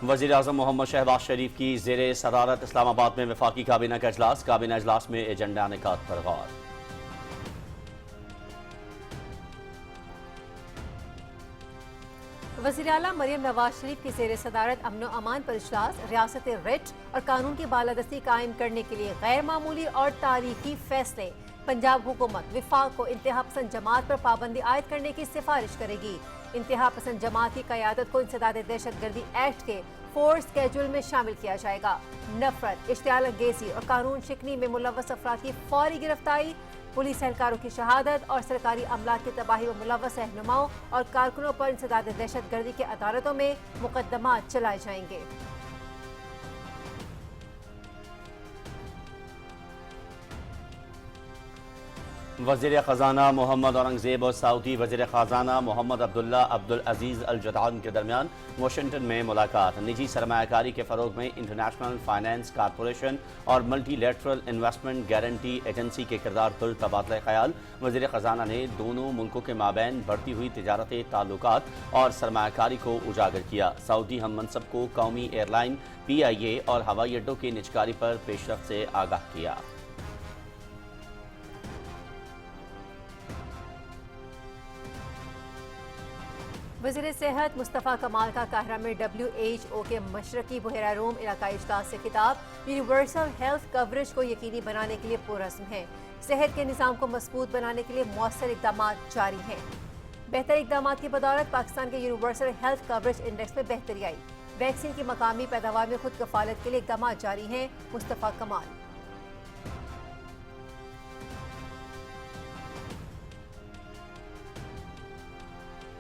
وزیر اعظم محمد شہباز شریف کی زیر صدارت اسلام آباد میں وفاقی کابینہ کا اجلاس اجلاس میں ایجنڈہ انعقاد پر غور۔ وزیر اعلیٰ مریم نواز شریف کی زیر صدارت امن و امان پر اجلاس، ریاست ریٹ اور قانون کی بالادستی قائم کرنے کے لیے غیر معمولی اور تاریخی فیصلے۔ پنجاب حکومت وفاق کو انتہا پسند جماعت پر پابندی عائد کرنے کی سفارش کرے گی۔ انتہا پسند جماعت کی قیادت کو انسداد دہشت گردی ایکٹ کے فورس کیجول میں شامل کیا جائے گا۔ نفرت، اشتعال انگیزی اور قانون شکنی میں ملوث افراد کی فوری گرفتاری، پولیس اہلکاروں کی شہادت اور سرکاری املاک کی تباہی میں ملوث رہنماؤں اور کارکنوں پر انسداد دہشت گردی کی عدالتوں میں مقدمات چلائے جائیں گے۔ وزیر خزانہ محمد اورنگزیب اور سعودی وزیر خزانہ محمد عبداللہ عبدالعزیز الجدعان کے درمیان واشنگٹن میں ملاقات۔ نجی سرمایہ کاری کے فروغ میں انٹرنیشنل فائنانس کارپوریشن اور multi lateral investment guarantee agency کے کردار پر تبادلہ خیال۔ وزیر خزانہ نے دونوں ملکوں کے مابین بڑھتی ہوئی تجارتی تعلقات اور سرمایہ کاری کو اجاگر کیا۔ سعودی ہم منصب کو قومی ایئر لائن PIA اور ہوائی اڈوں کی نجکاری پر پیش رفت سے آگاہ کیا۔ وزیر صحت مصطفیٰ کمال کا قاہرہ میں WHO کے مشرقی بحیرہ روم علاقائی اجلاس سے خطاب۔ یونیورسل ہیلتھ کوریج کو یقینی بنانے کے لیے پرعزم ہے۔ صحت کے نظام کو مضبوط بنانے کے لیے مؤثر اقدامات جاری ہیں۔ بہتر اقدامات کی بدولت پاکستان کے یونیورسل ہیلتھ کوریج انڈیکس میں بہتری آئی۔ ویکسین کی مقامی پیداوار میں خود کفالت کے لیے اقدامات جاری ہیں۔ مصطفیٰ کمال۔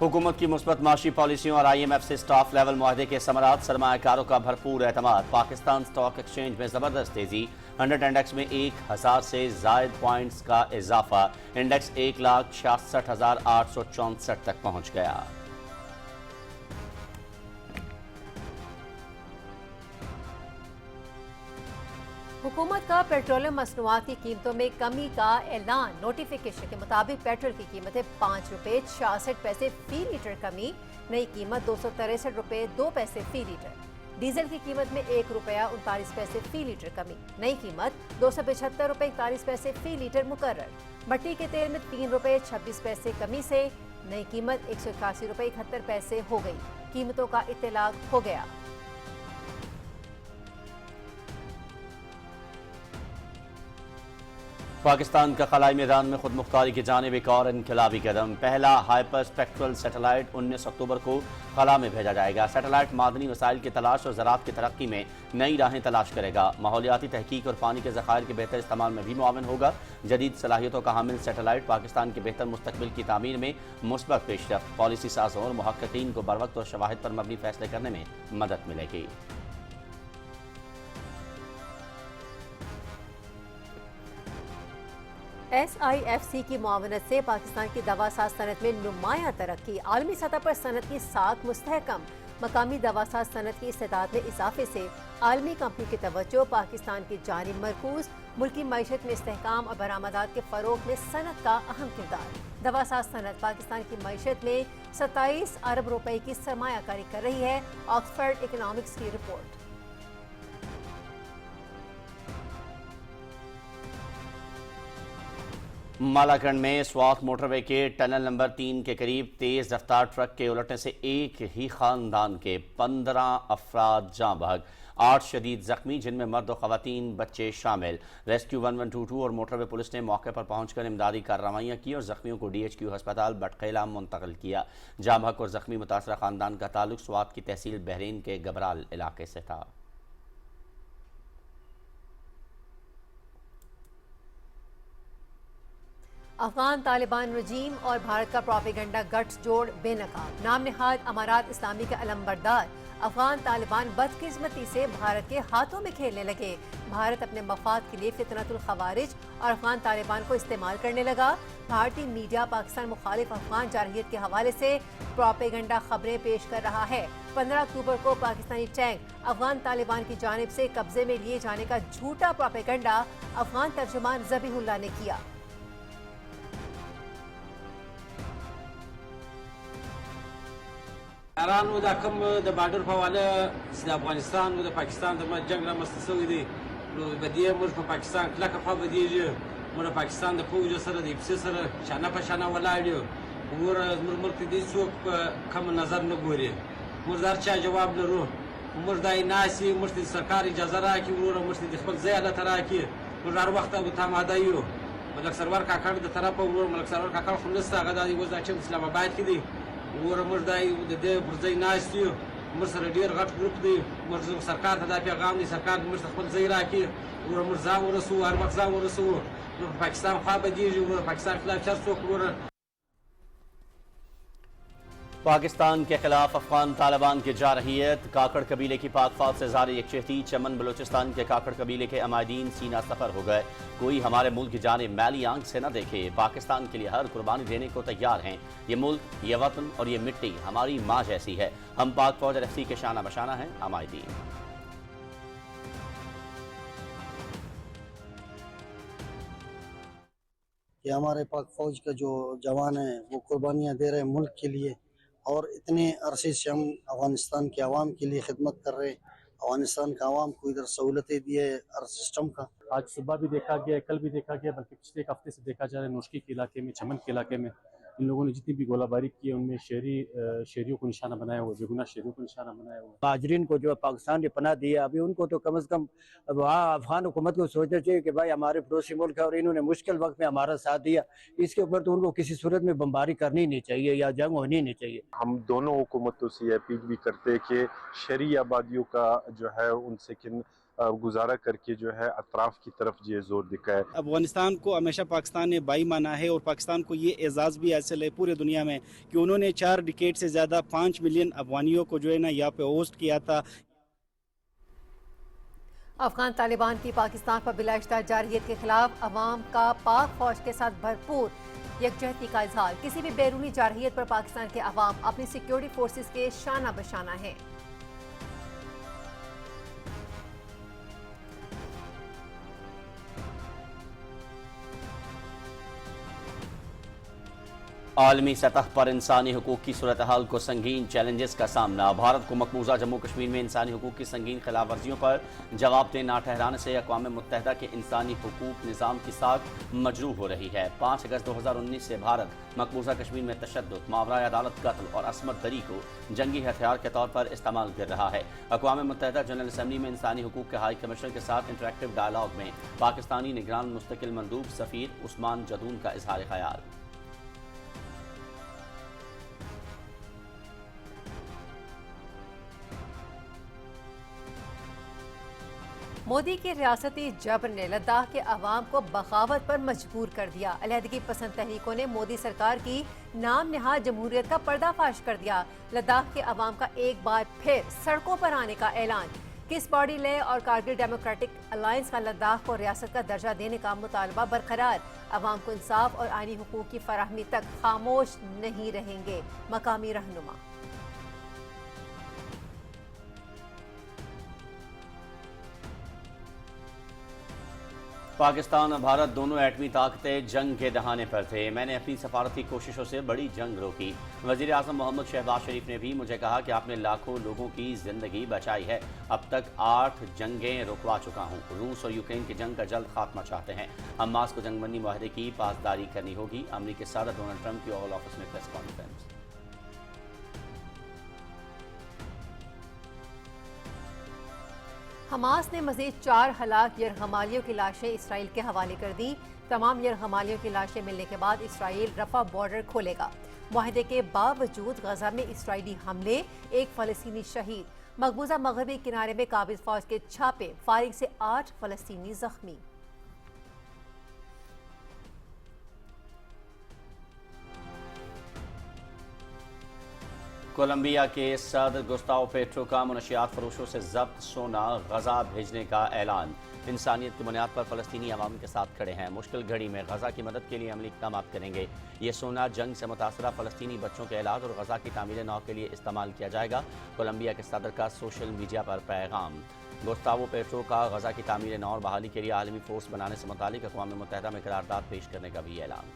حکومت کی مثبت معاشی پالیسیوں اور IMF سے سٹاف لیول معاہدے کے ثمرات، سرمایہ کاروں کا بھرپور اعتماد۔ پاکستان سٹاک ایکسچینج میں زبردست تیزی، 100 انڈیکس میں 1000 سے زائد پوائنٹس کا اضافہ، انڈیکس 1,66,864 تک پہنچ گیا۔ حکومت کا پیٹرولیم مصنوعات کی قیمتوں میں کمی کا اعلان۔ نوٹیفیکیشن کے مطابق پیٹرول کی قیمتیں ₹5.66 فی لیٹر کمی، نئی قیمت ₹263.02 فی لیٹر۔ ڈیزل کی قیمت میں ₹1.39 فی لیٹر کمی، نئی قیمت ₹275.41 فی لیٹر مقرر۔ مٹی کے تیل میں ₹3.26 کمی سے نئی قیمت ₹181.71 ہو گئی۔ قیمتوں کا اطلاق ہو گیا۔ پاکستان کا خلائی میدان میں خود مختاری کی جانب ایک اور انقلابی قدم۔ پہلا ہائپر اسپیکٹرل سیٹلائٹ 19 اکتوبر کو خلا میں بھیجا جائے گا۔ سیٹلائٹ معدنی وسائل کی تلاش اور زراعت کی ترقی میں نئی راہیں تلاش کرے گا۔ ماحولیاتی تحقیق اور پانی کے ذخائر کے بہتر استعمال میں بھی معاون ہوگا۔ جدید صلاحیتوں کا حامل سیٹلائٹ پاکستان کے بہتر مستقبل کی تعمیر میں مثبت پیش رفت، پالیسی سازوں اور محققین کو بروقت اور شواہد پر مبنی فیصلے کرنے میں مدد ملے گی۔ SIFC کی معاونت سے پاکستان کی دوا ساز صنعت میں نمایاں ترقی، عالمی سطح پر صنعت کی ساکھ مستحکم، مقامی دوا ساز صنعت کی استعداد میں اضافے سے عالمی کمپنی کی توجہ پاکستان کی جانب مرکوز، ملکی معیشت میں استحکام اور برآمدات کے فروغ میں صنعت کا اہم کردار۔ دوا ساز صنعت پاکستان کی معیشت میں 27 ارب روپے کی سرمایہ کاری کر رہی ہے، آکسفورڈ اکنامکس کی رپورٹ۔ مالاکنڈ میں سوات موٹر وے کے ٹنل نمبر 3 کے قریب تیز رفتار ٹرک کے الٹنے سے ایک ہی خاندان کے 15 افراد جاں بحق، 8 شدید زخمی جن میں مرد و خواتین بچے شامل۔ ریسکیو 1122 اور موٹر وے پولیس نے موقع پر پہنچ کر امدادی کارروائیاں کی اور زخمیوں کو DHQ ہسپتال بٹخیلہ منتقل کیا۔ جاں بحق اور زخمی متاثرہ خاندان کا تعلق سوات کی تحصیل بحرین کے گبرال علاقے سے تھا۔ افغان طالبان رجیم اور بھارت کا پروپیگنڈا گٹھ جوڑ بے نقاب، نام نہاد امارات اسلامی کے علمبردار افغان طالبان بدقسمتی سے بھارت کے ہاتھوں میں کھیلنے لگے۔ بھارت اپنے مفاد کے لیے فتنۃ الخوارج اور افغان طالبان کو استعمال کرنے لگا۔ بھارتی میڈیا پاکستان مخالف افغان جارحیت کے حوالے سے پروپیگنڈا خبریں پیش کر رہا ہے۔ 15 اکتوبر کو پاکستانی ٹینک افغان طالبان کی جانب سے قبضے میں لیے جانے کا جھوٹا پروپیگنڈا افغان ترجمان ذبیح اللہ نے کیا۔ ایران و دا کم د بارډر په حواله چې د افغانستان او د پاکستان ترمنځ جنګ رامنځته شوی دی، نو په دې موږ په پاکستان کلکه خوا بدېږي. موږ د پاکستان د پوځ سره د اپسي سره شانه په شانه ولاړ یو. موږ ملک ته دې څوک په کم نظر نه ګوري. موږ د هر چا جواب لرو. موږ دا ناسي موږ ته سرکار اجازه راکړي، وروره موږ ته خپل ځای الله ته راکړي. موږ هر وخت به تاماده یو. ملک سرور کاکړ د طرفه ورور ملک سرور کاکړ خو نسته، هغه دا اوس دا چې اسلام آباد کې دی. وروره موږ دا د دې پر ځای ناست یو. موږ سره ډېر غټ ګروپ دی. موږ سرکار ته دا پیغام دی، سرکار موږ ته خپل ځای راکړي. وروره موږ ځان ورسوو، هر وخت ځان ورسوو. نو په پاکستان خوا بدېږي، وروره پاکستان خلاف چر څوک وروره. پاکستان کے خلاف افغان طالبان کی جارحیت، کاکڑ قبیلے کی پاک فوج سے زار یکجہتی، چمن بلوچستان کے کاکڑ قبیلے کے عمائدین سینہ سفر ہو گئے. کوئی ہمارے ملک کی جانب میلی آنکھ سے نہ دیکھے، پاکستان کے لیے ہر قربانی دینے کو تیار ہیں. یہ ملک، یہ وطن اور یہ مٹی ہماری ماں جیسی ہے. ہم پاک فوج RFC کے شانہ بشانہ ہیں عمائدین. کہ ہمارے پاک فوج کا جو جوان ہیں وہ قربانیاں دے رہے ہیں ملک کے لیے، اور اتنے عرصے سے ہم افغانستان کے عوام کے لیے خدمت کر رہے ہیں. افغانستان کا عوام کو ادھر سہولتیں دی ہے ہر سسٹم کا. آج صبح بھی دیکھا گیا، کل بھی دیکھا گیا، بلکہ پچھلے ایک ہفتے سے دیکھا جا رہا ہے نوشکی کے علاقے میں، چمن کے علاقے میں ان لوگوں نے جتنی بھی گولہ باری کی ہے ان میں شہریوں کو نشانہ بنایا ہوا، بے گناہ شہریوں کو نشانہ بنایا ہوا. مہاجرین کو جو پاکستان نے پناہ دیا، ابھی ان کو تو کم از کم وہاں افغان حکومت کو سوچنا چاہیے کہ بھائی ہمارے پڑوسی ملک ہے اور انہوں نے مشکل وقت میں ہمارا ساتھ دیا، اس کے اوپر تو ان کو کسی صورت میں بمباری کرنی نہیں چاہیے یا جنگ ہونی نہیں چاہیے. ہم دونوں حکومتوں سے یہ اپیل بھی کرتے کہ شہری آبادیوں کا جو ہے ان سے گزارا کر کے جو ہے اطراف کی طرف یہ زور دکھائے. افغانستان کو ہمیشہ پاکستان نے بائی مانا ہے، اور پاکستان کو یہ اعزاز بھی حاصل ہے پورے دنیا میں کہ انہوں نے 4 ڈیکیڈ سے زیادہ 5 ملین افغانیوں کو جو ہے نا یہاں پہ ہوسٹ کیا تھا. افغان طالبان کی پاکستان پر بلا اشتہار جارحیت کے خلاف عوام کا پاک فوج کے ساتھ بھرپور یکجہتی کا اظہار. کسی بھی بیرونی جارحیت پر پاکستان کے عوام اپنی سیکیورٹی فورسز کے شانہ بشانہ ہیں. عالمی سطح پر انسانی حقوق کی صورتحال کو سنگین چیلنجز کا سامنا. بھارت کو مقبوضہ جموں کشمیر میں انسانی حقوق کی سنگین خلاف ورزیوں پر جواب دہ نہ ٹھہرانے سے اقوام متحدہ کے انسانی حقوق نظام کی ساکھ مجروح ہو رہی ہے. 5 اگست 2019 سے بھارت مقبوضہ کشمیر میں تشدد، ماورائے عدالت قتل اور عصمت دری کو جنگی ہتھیار کے طور پر استعمال کر رہا ہے. اقوام متحدہ جنرل اسمبلی میں انسانی حقوق کے ہائی کمشنر کے ساتھ انٹریکٹیو ڈائلاگ میں پاکستانی نگران مستقل مندوب سفیر عثمان جدون کا اظہار خیال. مودی کے ریاستی جبر نے لداخ کے عوام کو بغاوت پر مجبور کر دیا. علیحدگی پسند تحریکوں نے مودی سرکار کی نام نہاد جمہوریت کا پردہ فاش کر دیا. لداخ کے عوام کا ایک بار پھر سڑکوں پر آنے کا اعلان. کس باڈی لے اور کارگل ڈیموکریٹک الائنس کا لداخ کو ریاست کا درجہ دینے کا مطالبہ برقرار. عوام کو انصاف اور آئینی حقوق کی فراہمی تک خاموش نہیں رہیں گے. مقامی رہنما. پاکستان اور بھارت دونوں ایٹمی طاقتیں جنگ کے دہانے پر تھے. میں نے اپنی سفارتی کوششوں سے بڑی جنگ روکی. وزیر اعظم محمد شہباز شریف نے بھی مجھے کہا کہ آپ نے لاکھوں لوگوں کی زندگی بچائی ہے. اب تک 8 جنگیں رکوا چکا ہوں. روس اور یوکرین کی جنگ کا جلد خاتمہ چاہتے ہیں. حماس کو جنگ بندی معاہدے کی پاسداری کرنی ہوگی. امریکی صدر ڈونلڈ ٹرمپ کی اوول آفس میں پریس کانفرنس. حماس نے مزید 4 ہلاک یرغمالیوں کی لاشیں اسرائیل کے حوالے کر دی. تمام یرغمالیوں کی لاشیں ملنے کے بعد اسرائیل رفح بارڈر کھولے گا. معاہدے کے باوجود غزہ میں اسرائیلی حملے، 1 فلسطینی شہید. مقبوضہ مغربی کنارے میں قابض فوج کے چھاپے، فائرنگ سے 8 فلسطینی زخمی. کولمبیا کے صدر گوستاو پیٹرو کا منشیات فروشوں سے ضبط سونا غزہ بھیجنے کا اعلان. انسانیت کی بنیاد پر فلسطینی عوام کے ساتھ کھڑے ہیں. مشکل گھڑی میں غزہ کی مدد کے لیے عملی اقدامات کریں گے. یہ سونا جنگ سے متاثرہ فلسطینی بچوں کے علاج اور غزہ کی تعمیر نو کے لیے استعمال کیا جائے گا. کولمبیا کے صدر کا سوشل میڈیا پر پیغام. گوستاو پیٹرو کا غزہ کی تعمیر نو اور بحالی کے لیے عالمی فورس بنانے سے متعلق اقوام متحدہ میں قرارداد پیش کرنے کا بھی اعلان.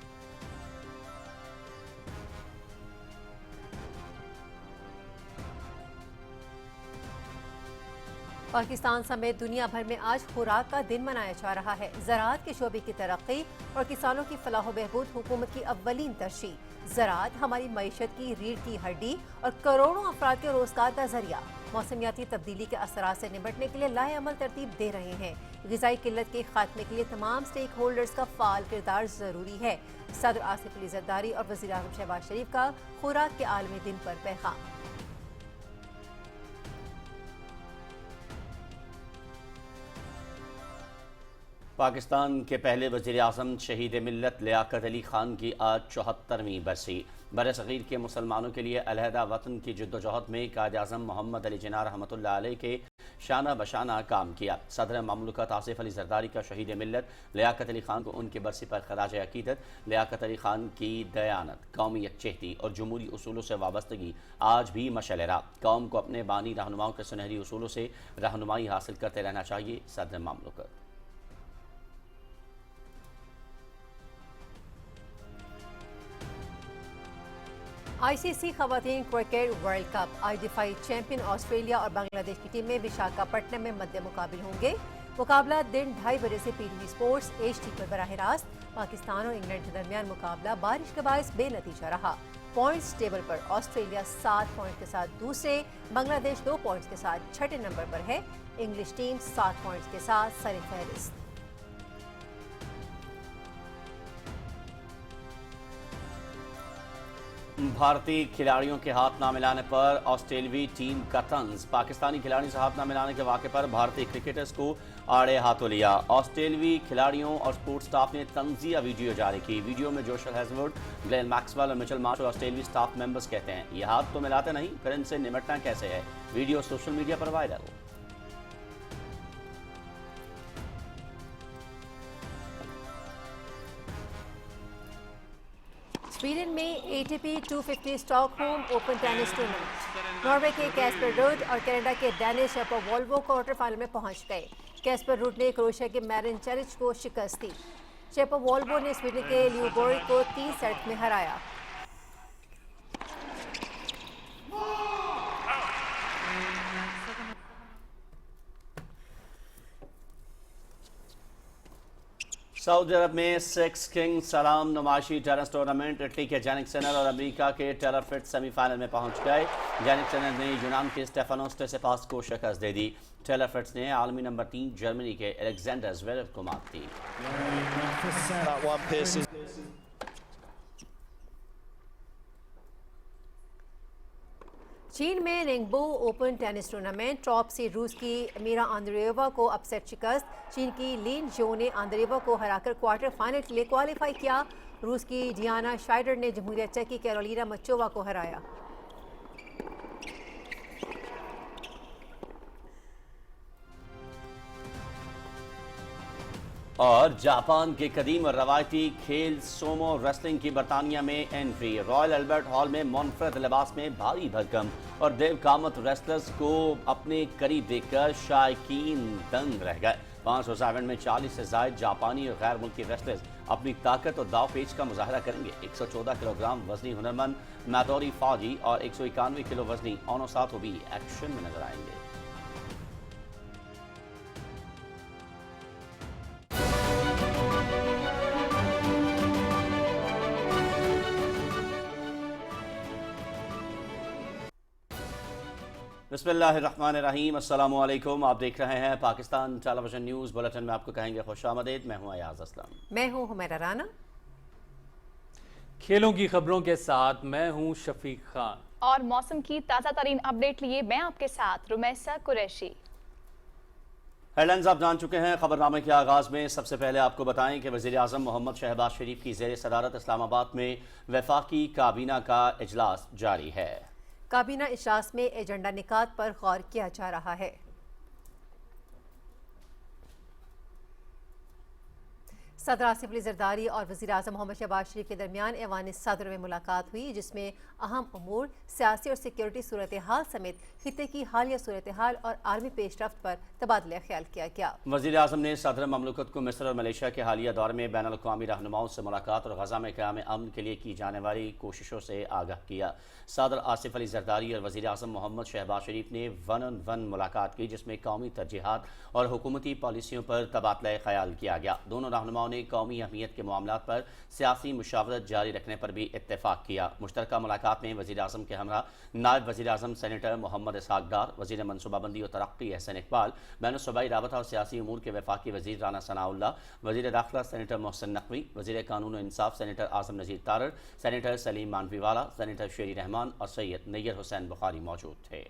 पाकिस्तान समेत दुनिया भर में आज खुराक का दिन मनाया जा रहा है। ज़राअत के शोबे की तरक्की और किसानों की फलाह व बहबूद हुकूमत की अव्वलीन तरजीह। ज़राअत हमारी मईशत की रीढ़ की हड्डी और करोड़ों अफराद के रोजगार का जरिया। मौसमियाती तब्दीली के असरात से निपटने के लिए लाएअमल तरतीब दे रहे हैं। ग़िज़ाई किल्लत के खात्मे के लिए तमाम स्टेक होल्डर्स का फ़ाल किरदार ज़रूरी है। सदर आसिफ अली ज़रदारी और वज़ीर आज़म शहबाज शरीफ का खुराक के आलमी दिन पर पैगाम। पाकिस्तान के पहले वज़ीर आज़म शहीद मिल्लत लियाकत अली ख़ान की आज 74वीं बरसी। बरसग़ीर के मुसलमानों के लिए अलहदा वतन की जद्दोजहद में कायद आज़म मोहम्मद अली जिन्ना रहमतुल्लाह अलैह के शाना बशाना काम किया। सदर ममलकत आसिफ अली ज़रदारी का शहीद मिल्लत लियाकत अली ख़ान को उनकी बरसी पर खराज अक़ीदत। लियाकत अली ख़ान की दयानत, कौमी यकचहती और जमहूरी उसूलों से वाबस्तगी आज भी मशअल राह। कौम को अपने बानी रहनुमाओं के सुनहरी उसूलों से रहनुमाई हासिल करते रहना चाहिए। सदर ममलकत। आईसीसी खवातीन क्रिकेट वर्ल्ड कप आज दिफाई चैंपियन ऑस्ट्रेलिया और बांग्लादेश की टीमें विशाखापट्टनम में मध्य मुकाबिल होंगे। मुकाबला दिन 2:30 बजे से पीटीवी स्पोर्ट्स HD पर बराह रास्त। पाकिस्तान और इंग्लैंड के दरमियान मुकाबला बारिश के बायस बेनतीजा रहा। पॉइंट्स टेबल पर ऑस्ट्रेलिया 7 पॉइंट के साथ दूसरे, बांग्लादेश 2 पॉइंट्स के साथ छठे नंबर पर है। इंग्लिश टीम 7 पॉइंट्स के साथ सरफहरिस्त। भारतीय खिलाड़ियों के हाथ ना मिलाने पर ऑस्ट्रेलियावी टीम का तंज। पाकिस्तानी खिलाड़ी से हाथ ना मिलाने के वाक़े पर भारतीय क्रिकेटर्स को आड़े हाथों लिया। ऑस्ट्रेलियावी खिलाड़ियों और स्पोर्ट्स स्टाफ ने तंजिया वीडियो जारी की। वीडियो में जोशल हेजवुड, ग्लेन मैक्सवेल और मिचेल मार्श और ऑस्ट्रेलियावी स्टाफ मेंबर्स कहते हैं ये हाथ तो मिलाते नहीं, फिर इनसे निपटना कैसे है। वीडियो सोशल मीडिया पर वायरल। स्वीडन में ATP 250 Stockholm open tennis tournament. Norway के कैस्पर रुड और कनाडा के डेनिस शेपोवालोव क्वार्टर फाइनल में पहुंच गए। कैस्पर रुड ने क्रोएशिया के मैरिन चेलिच को शिकस्त दी। शेपोवालोव ने स्वीडन के ल्यूबोर्ग को 3 सेट में हराया। सऊदी अरब में 6 किंग्स सलाम नुमाइशी टेनिस टूर्नामेंट इटली के जेनिक सिनर और अमेरिका के टेलर फिट्ज सेमीफाइनल में पहुंच गए। जेनिक सिनर ने यूनान के स्टेफानोस टिसिपास को शिकस्त दे दी। टेलर फिट्ज ने आलमी नंबर 3 जर्मनी के अलेक्जेंडर ज़्वेरेव को मात दी। चीन में निंगबो ओपन टेनिस टूर्नामेंट टॉप से रूस की मीरा आंद्रेएवा को अपसेट शिकस्त। चीन की लिन जो ने आंद्रेएवा को हराकर क्वार्टर फाइनल के लिए क्वालिफाई किया। रूस की डियाना शाइडर ने जमहूरिया चेक की कैरोलिना मचोवा को हराया। और जापान के कदीम और रवायती खेल सोमो रेसलिंग की बरतानिया में एंट्री। रॉयल अल्बर्ट हॉल में मुनफरद लिबास में भारी भरकम और देव कामत रेसलर्स को अपने करीब देखकर शायकीन दंग रह गए। 500 इवेंट में 40 से ज्यादा जापानी और गैर मुल्की रेसलर्स अपनी ताकत और दाव पेच का मुजाहरा करेंगे। 114 किलोग्राम वजनी हुनरमंद मैदोरी फौजी और 191 किलो वजनी ओनो साथो भी एक्शन में नजर आएंगे। बिस्मिल्लाहिर्रहमानिर्रहीम, अस्सलाम वालेकुम। आप देख रहे हैं पाकिस्तान टेलीविजन न्यूज़ बुलेटिन में आपको कहेंगे खुशामदीद। मैं हूं अयाज असलम। मैं हूं हुमैरा राना। खेलों की खबरों के साथ मैं हूं शफीक खान और मौसम की ताज़ा तरीन अपडेट लिए मैं आपके साथ रुमैसा कुरैशी। हेडलाइंस आप जान चुके हैं। खबरनामे के आगाज में सबसे पहले आपको बताएं कि वज़ीर आज़म मोहम्मद शहबाज शरीफ की ज़ेर सदारत इस्लामाबाद में वफाकी काबीना का इजलास जारी है। काबीना इजलास में एजेंडा निकात पर गौर किया जा रहा है। صدر آصف علی زرداری اور وزیر اعظم محمد شہباز شریف کے درمیان ایوان صدر میں ملاقات ہوئی، جس میں اہم امور، سیاسی اور سیکیورٹی صورتحال سمیت خطے کی حالیہ صورتحال اور عالمی پیش رفت پر تبادلہ خیال کیا گیا۔ وزیر اعظم نے صدر مملکت کو مصر اور ملیشیا کے حالیہ دور میں بین الاقوامی رہنماؤں سے ملاقات اور غزہ میں قیام امن کے لیے کی جانے والی کوششوں سے آگاہ کیا۔ صدر آصف علی زرداری اور وزیر اعظم محمد شہباز شریف نے ون آن ون ملاقات کی، جس میں قومی ترجیحات اور حکومتی پالیسیوں پر تبادلہ خیال کیا گیا۔ دونوں رہنماؤں نے قومی اہمیت کے معاملات پر سیاسی مشاورت جاری رکھنے پر بھی اتفاق کیا۔ مشترکہ ملاقات میں وزیر اعظم کے ہمراہ نائب وزیر اعظم سینیٹر محمد اسحاق ڈار، وزیر منصوبہ بندی و ترقی احسن اقبال، بین الصوبائی رابطہ اور سیاسی امور کے وفاقی وزیر رانا ثناء اللہ، وزیر داخلہ سینیٹر محسن نقوی، وزیر قانون و انصاف سینیٹر اعظم نذیر تارڑ، سینیٹر سلیم مانوی والا، سینیٹر شیری رحمان اور سید نیر حسین بخاری موجود تھے۔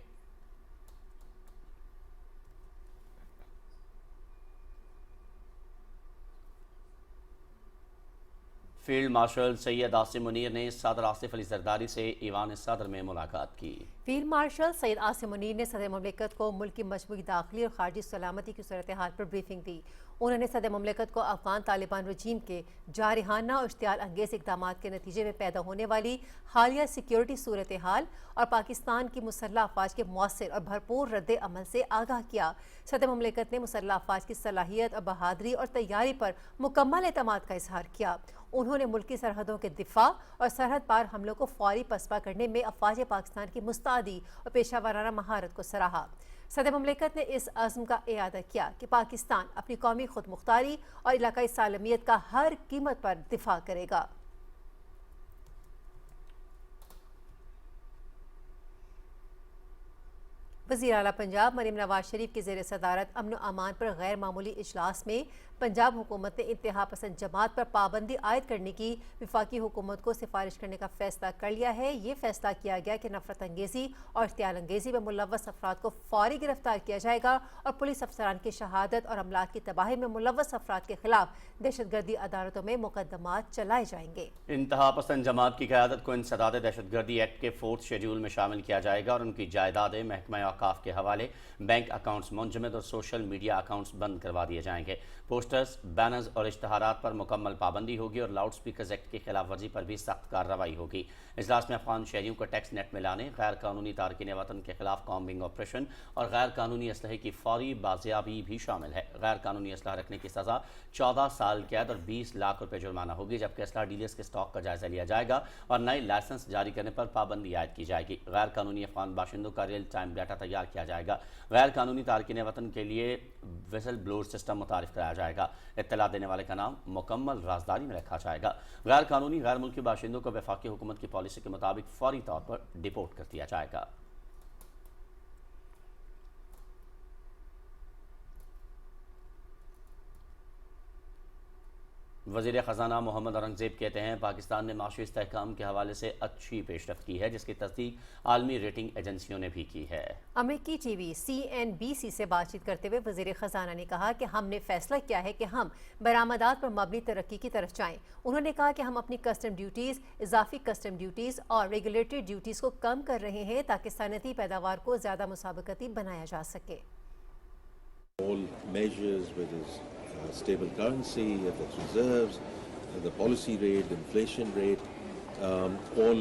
فیلڈ مارشل سید عاصم منیر نے صدر آصف علی زرداری سے ایوان صدر میں ملاقات کی۔ فیلڈ مارشل سید عاصم منیر نے صدر مملکت کو ملک کی مجموعی داخلی اور خارجی سلامتی کی صورتحال پر بریفنگ دی۔ انہوں نے صدر مملکت کو افغان طالبان رجیم کے جارحانہ اور اشتعال انگیز اقدامات کے نتیجے میں پیدا ہونے والی حالیہ سیکیورٹی صورتحال اور پاکستان کی مسلح افواج کے مؤثر اور بھرپور رد عمل سے آگاہ کیا۔ صدر مملکت نے مسلح افواج کی صلاحیت اور بہادری اور تیاری پر مکمل اعتماد کا اظہار کیا۔ انہوں نے ملکی سرحدوں کے دفاع اور سرحد پار حملوں کو فوری پسپا کرنے میں افواج پاکستان کی مستعدی اور پیشہ ورانہ مہارت کو سراہا۔ صدر مملکت نے اس عزم کا اعادہ کیا کہ پاکستان اپنی قومی خود مختاری اور علاقائی سالمیت کا ہر قیمت پر دفاع کرے گا۔ وزیر اعلیٰ پنجاب مریم نواز شریف کی زیر صدارت امن و امان پر غیر معمولی اجلاس میں پنجاب حکومت نے انتہا پسند جماعت پر پابندی عائد کرنے کی وفاقی حکومت کو سفارش کرنے کا فیصلہ کر لیا ہے۔ یہ فیصلہ کیا گیا کہ نفرت انگیزی اور اشتعال انگیزی میں ملوث افراد کو فوری گرفتار کیا جائے گا اور پولیس افسران کی شہادت اور املاک کی تباہی میں ملوث افراد کے خلاف دہشت گردی عدالتوں میں مقدمات چلائے جائیں گے۔ انتہا پسند جماعت کی قیادت کو انسداد دہشت گردی ایکٹ کے 4 شیڈول میں شامل کیا جائے گا اور ان کی جائیدادیں محکمہ اوقاف کے حوالے، بینک اکاؤنٹس منجمد اور سوشل میڈیا اکاؤنٹس بند کروا دیے جائیں گے۔ پوسٹرز، بینرز اور اشتہارات پر مکمل پابندی ہوگی اور لاؤڈ سپیکرز ایکٹ کی خلاف ورزی پر بھی سخت کارروائی ہوگی۔ اجلاس میں افغان شہریوں کو ٹیکس نیٹ میں لانے، غیر قانونی تارکین وطن کے خلاف کامبنگ آپریشن اور غیر قانونی اسلحے کی فوری بازیابی بھی شامل ہے۔ غیر قانونی اسلحہ رکھنے کی سزا 14 سال قید اور 20 لاکھ روپے جرمانہ ہوگی، جبکہ اسلحہ ڈیلرز کے اسٹاک کا جائزہ لیا جائے گا اور نئے لائسنس جاری کرنے پر پابندی عائد کی جائے گی۔ غیر قانونی افغان باشندوں کا ریئل ٹائم ڈیٹا تیار کیا جائے گا۔ غیر قانونی تارکین وطن کے لیے ویسل بلور سسٹم متعارف کرایا جائے گا۔ اطلاع دینے والے کا نام مکمل رازداری میں رکھا جائے گا۔ غیر قانونی غیر ملکی باشندوں کو وفاقی حکومت کی پالیسی کے مطابق فوری طور پر ڈیپورٹ کر دیا جائے گا۔ وزیر خزانہ محمد اورنگزیب کہتے ہیں پاکستان نے معاشی استحکام کے حوالے سے اچھی پیش رفت کی ہے، جس کی تصدیق عالمی ریٹنگ ایجنسیوں نے بھی کی ہے۔ امریکی ٹی وی CNBC سے بات چیت کرتے ہوئے وزیر خزانہ نے کہا کہ ہم نے فیصلہ کیا ہے کہ ہم برآمدات پر مبنی ترقی کی طرف جائیں۔ انہوں نے کہا کہ ہم اپنی کسٹم ڈیوٹیز، اضافی کسٹم ڈیوٹیز اور ریگولیٹری ڈیوٹیز کو کم کر رہے ہیں تاکہ صنعتی پیداوار کو زیادہ مسابقتی بنایا جا سکے۔ All measures, whether it's stable currency, FX reserves, the policy rate, the inflation rate, all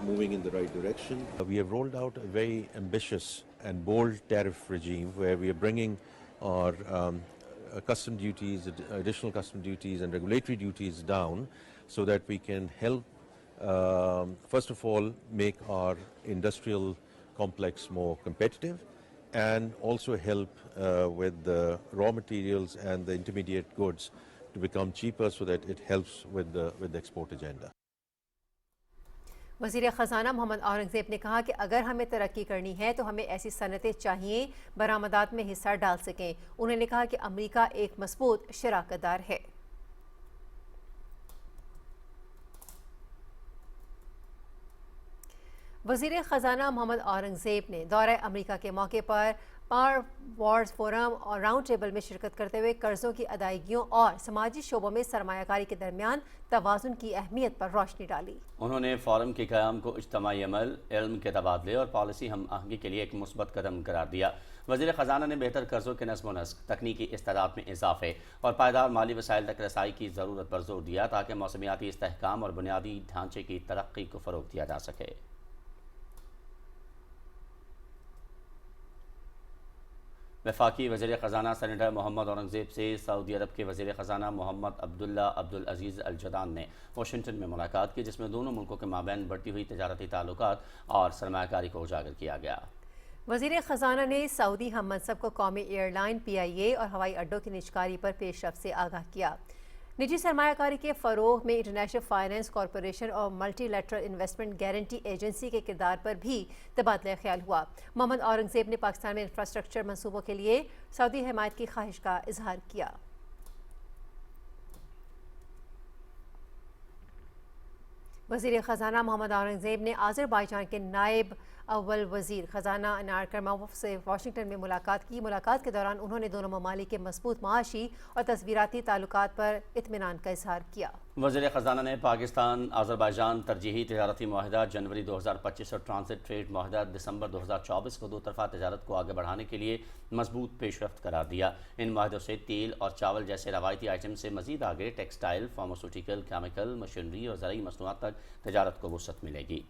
moving in the right direction. We have rolled out a very ambitious and bold tariff regime where we are bringing our custom duties, additional custom duties and regulatory duties down so that we can help, first of all, make our industrial complex more competitive, and also help with the raw materials and the intermediate goods to become cheaper so that it helps with the export agenda. وزیر خزانہ محمد اورنگزیب نے کہا کہ اگر ہمیں ترقی کرنی ہے تو ہمیں ایسی صنعتیں چاہیے برآمدات میں حصہ ڈال سکیں۔ انہوں نے کہا کہ امریکہ ایک مضبوط شراکت دار ہے۔ وزیر خزانہ محمد اورنگزیب نے دورہ امریکہ کے موقع پر پار وارز فورم اور راؤنڈ ٹیبل میں شرکت کرتے ہوئے قرضوں کی ادائیگیوں اور سماجی شعبوں میں سرمایہ کاری کے درمیان توازن کی اہمیت پر روشنی ڈالی۔ انہوں نے فورم کے قیام کو اجتماعی عمل، علم کے تبادلے اور پالیسی ہم آہنگی کے لیے ایک مثبت قدم قرار دیا۔ वज़ीर ख़जाना ने बेहतर कर्ज़ों के नज़्म व नस्क, तकनीकी इस्तेदाद में इजाफे और पायदार माली वसाइल तक रसाई की ज़रूरत पर जोर दिया ताकि मौसमियाती इस्तेहकाम और बुनियादी ढांचे की तरक्की को फ़रोग़ दिया जा सके। वफाकी वज़ीर ख़जाना सेनेटर मोहम्मद औरंगज़ेब से सऊदी अरब के वज़ीर ख़जाना मोहम्मद अब्दुल्ला अब्दुल अज़ीज़ अल जदान ने वाशिंगटन में मुलाकात की, जिसमें दोनों मुल्कों के माबैन बढ़ती हुई तजारती ताल्लुकात और सरमायाकारी को उजागर किया गया। वज़ीर ख़जाना ने सऊदी हम मनसब को कौमी एयरलाइन PIA और हवाई अड्डों की निजकारी पर पेशरफ से आगाह किया। निजी सरमायाकारी के फ़रोग़ में इंटरनेशनल फाइनेंस कॉरपोरेशन और मल्टीलैटरल इन्वेस्टमेंट गारंटी एजेंसी के किरदार पर भी तबादला ख्याल हुआ। मोहम्मद औरंगज़ेब ने पाकिस्तान में इंफ्रास्ट्रक्चर मनसूबों के लिए सऊदी हमायत की ख्वाहिश का इजहार किया। वज़ीर ख़जाना मोहम्मद औरंगज़ेब ने आज़रबाईजान के नायब अव्वल वज़ीर ख़जाना अनार करमावफ से वाशिंगटन में मुलाकात की। मुलाकात के दौरान उन्होंने दोनों ममालिक के मजबूत माशी और तस्वीराती ताल्लुकात पर इत्मीनान का इजहार किया। वज़ीर ख़जाना ने पाकिस्तान आज़रबाईजान तरजीही तजारती माहिदा जनवरी 2025 और ट्रांसिट ट्रेड माहिदा दिसंबर 2024 को दो तरफ़ा तजारत को आगे बढ़ाने के लिए मजबूत पेशरफ्त करार दिया। इन माहिदों से तेल और चावल जैसे रवायती आइटम से मज़ीद आगे टेक्सटाइल, फार्मास्यूटिकल, केमिकल, मशीनरी और ज़रूरी मसनूआत तक तजारत को वुसअत मिलेगी।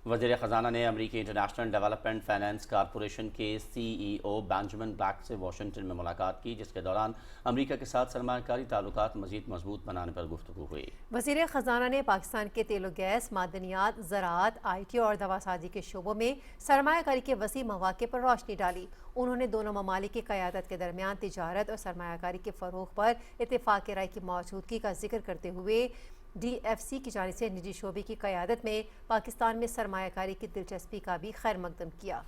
वज़ीर ख़जाना ने अमरीकी इंटरनेशनल डेवलपमेंट फाइनेंस कॉरपोरेशन के CEO बेंजामिन ब्लैक से वाशिंगटन में मुलाकात की, जिसके दौरान अमरीका के साथ सरमायाकारी ताल्लुकात मज़ीद मजबूत बनाने पर गुफ्तगू हुई। वज़ीर ख़जाना ने पाकिस्तान के तेल और गैस, मादनियात, ज़राअत, IT और दवासाजी के शोबों में सरमायाकारी के वसी मौक़े पर रोशनी डाली। उन्होंने दोनों ममालिक की क़यादत के दरमियान तिजारत और सरमायाकारी के फ़रोग़ पर इत्तेफ़ाक़ राय की मौजूदगी का जिक्र करते हुए DFC की जानिब से निजी शोबे की क़यादत में पाकिस्तान में सरमायाकारी की दिलचस्पी का भी खैर मकदम किया।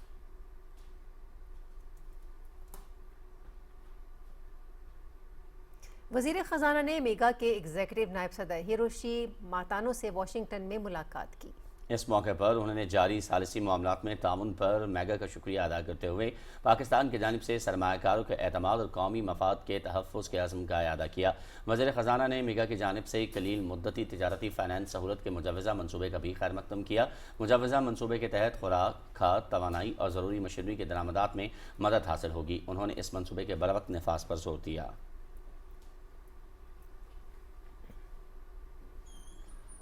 वज़ीर ख़जाना ने मेगा के एग्जीक्यूटिव नायब सदर हिरोशी मातानो से वाशिंगटन में मुलाकात की। इस मौके पर उन्होंने जारी सालिसी मामलात में ताउन पर मेगा का शुक्रिया अदा करते हुए पाकिस्तान की जानिब से सरमायाकारों के एतमाद और कौमी मफाद के तहफ़्फ़ुज़ के अज़्म का अदा किया। वज़ीर ख़जाना ने मेगा की जानिब से कलील मुद्दती तिजारती फ़ाइनेंस सहूलत के मुजवज़ा मनसूबे का भी खैर मकदम किया। मुजवज़ा मनसूबे के तहत खुराक, खाद, तवानाई और ज़रूरी मशीनरी के दरामदात में मदद हासिल होगी। उन्होंने इस मनसूबे के बरवक्त नफाज पर जोर दिया।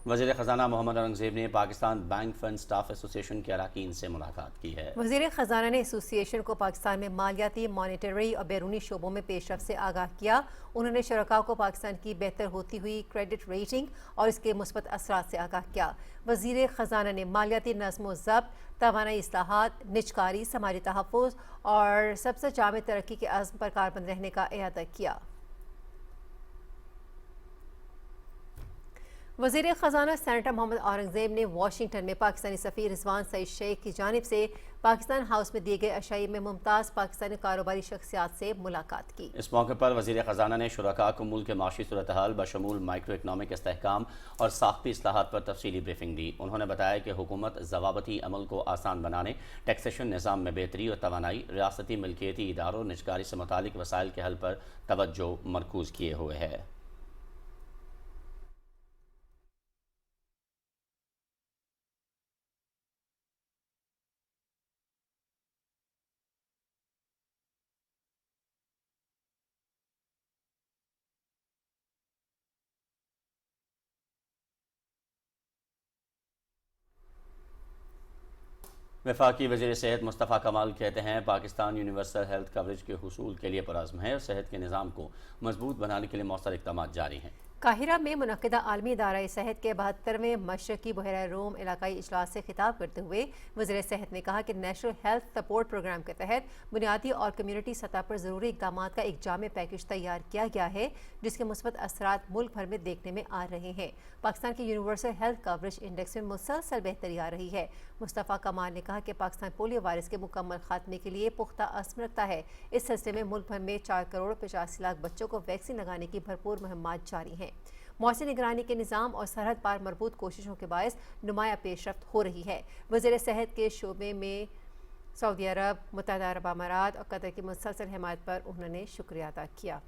वज़ीर ख़जाना मोहम्मद औरंगज़ेब ने Pakistan bank fund staff association के अरकान से मुलाकात की है। वज़ीर ख़जाना ने एसोसिएशन को पाकिस्तान में मालियाती, मॉनेटरी और बैरूनी शोबों में पेशरफ्त से आगाह किया। उन्होंने शरकाओं को पाकिस्तान की बेहतर होती हुई क्रेडिट रेटिंग और इसके मुस्बत असरात से आगाह किया। वज़ीर ख़जाना ने मालियाती नज़्म व ज़ब्त, तवानाई इस्लाहात, निजकारी, समाजी तहफ़्फ़ुज़ और सबसे जामे तरक्की के अज़्म पर कारबंद रहने का इआदा किया। वज़ीर ख़जाना सेनेटर मोहम्मद औरंगज़ेब ने वाशिंगटन में पाकिस्तानी सफ़ीर रिजवान सईद शेख की जानिब से पाकिस्तान हाउस में दिए गए अशाई में मुमताज़ पाकिस्तानी कारोबारी शख्सियात से मुलाकात की। इस मौके पर वज़ीर ख़जाना ने शुरका को मुल्क के माशी सूरत हाल बशमूल माइक्रो इकनॉमिक इस्तेहकाम और साख्ती इस्लाहात पर तफसीली ब्रीफिंग दी। उन्होंने बताया कि हुकूमत ज़वाबती अमल को आसान बनाने, टैक्सेशन निज़ाम में बेहतरी और तवानाई, रियासती मिल्कियती इदारों, निजकारी से मुतालिक वसाइल के हल पर तवज्जो मरकूज़ किए हुए है। वफाकी वज़ीर सेहत मुस्तफ़ा कमाल कहते हैं पाकिस्तान यूनिवर्सल हेल्थ कवरेज के हुसूल के लिए पुरअज़्म है और सेहत के निज़ाम को मजबूत बनाने के लिए मौसर इक़दाम जारी हैं। काहिरा में मुनक़िदा आलमी इदारा सेहत के 72वें मशरक़ी बहरा रोम इलाकाई इजलास से खिताब करते हुए वज़ीर सेहत ने कहा कि नेशनल हेल्थ सपोर्ट प्रोग्राम के तहत बुनियादी और कम्यूनिटी सतह पर ज़रूरी इक़दाम का एक जामे पैकेज तैयार किया गया है, जिसके मुस्बत असरात मुल्क भर में देखने में आ रहे हैं। पाकिस्तान के यूनिवर्सल हेल्थ कवरेज इंडेक्स में मुसलसल बेहतरी आ रही है। मुस्तफ़ा कमाल ने कहा कि पाकिस्तान पोलियो वायरस के मुकम्मल खात्मे के लिए पुख्ता अज़्म रखता है। इस सिलसिले में मुल्क भर में 4 करोड़ 85 लाख बच्चों को वैक्सीन लगाने की भरपूर मुहिम्मात जारी हैं। मौसम निगरानी के निज़ाम और सरहद पार मरबूत कोशिशों के बायस नुमाया पेशरफ्त हो रही है। वज़ीर सेहत के शोबे में सऊदी अरब, मुत्तहदा अरब अमारात और कतर की मुसलसल हिमायत पर उन्होंने शुक्रिया अदा किया।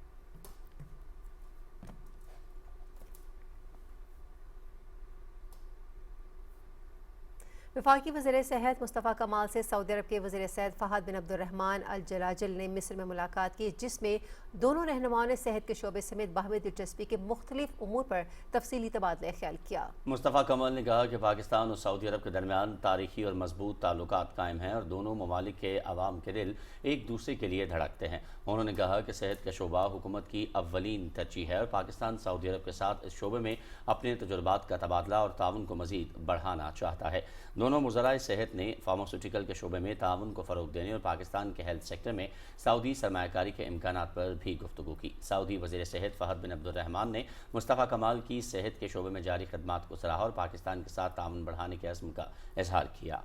वफाकी वज़ीर सेहत मुस्तफ़ा कमाल से सऊदी अरब के वज़ीर सेहत फ़हद बिन अब्दुर्रहमान अल जलाजल ने मिस्र में मुलाकात की, जिसमें दोनों रहनुमाओं ने सेहत के शोबे समेत बाहमी दिलचस्पी के मुख्तलिफ उमूर पर तफसीली तबादला ख्याल किया। मुस्तफ़ा कमाल ने कहा कि पाकिस्तान और सऊदी अरब के दरमियान तारीखी और मजबूत ताल्लुकात कायम हैं और दोनों ममालिक के अवाम के दिल एक दूसरे के लिए धड़कते हैं। उन्होंने कहा कि सेहत का शोबा हुकूमत की अव्वलीन तरजीह है और पाकिस्तान सऊदी अरब के साथ इस शोबे में अपने तजुर्बात का तबादला और ताउन को मज़ीद बढ़ाना चाहता है। दोनों वज़राए सेहत ने फार्मास्यूटिकल के शोबे में ताउन को फ़रोग देने और पाकिस्तान के हेल्थ सेक्टर में सऊदी सरमायाकारी के इम्कानात पर भी गुफ्तगू की। सऊदी वज़ीर सेहत फ़हद बिन अब्दुर्रहमान ने मुस्तफ़ा कमाल की सेहत के शोबे में जारी खदमात को सराहा और पाकिस्तान के साथ ताउन बढ़ाने के अज़्म का इजहार किया।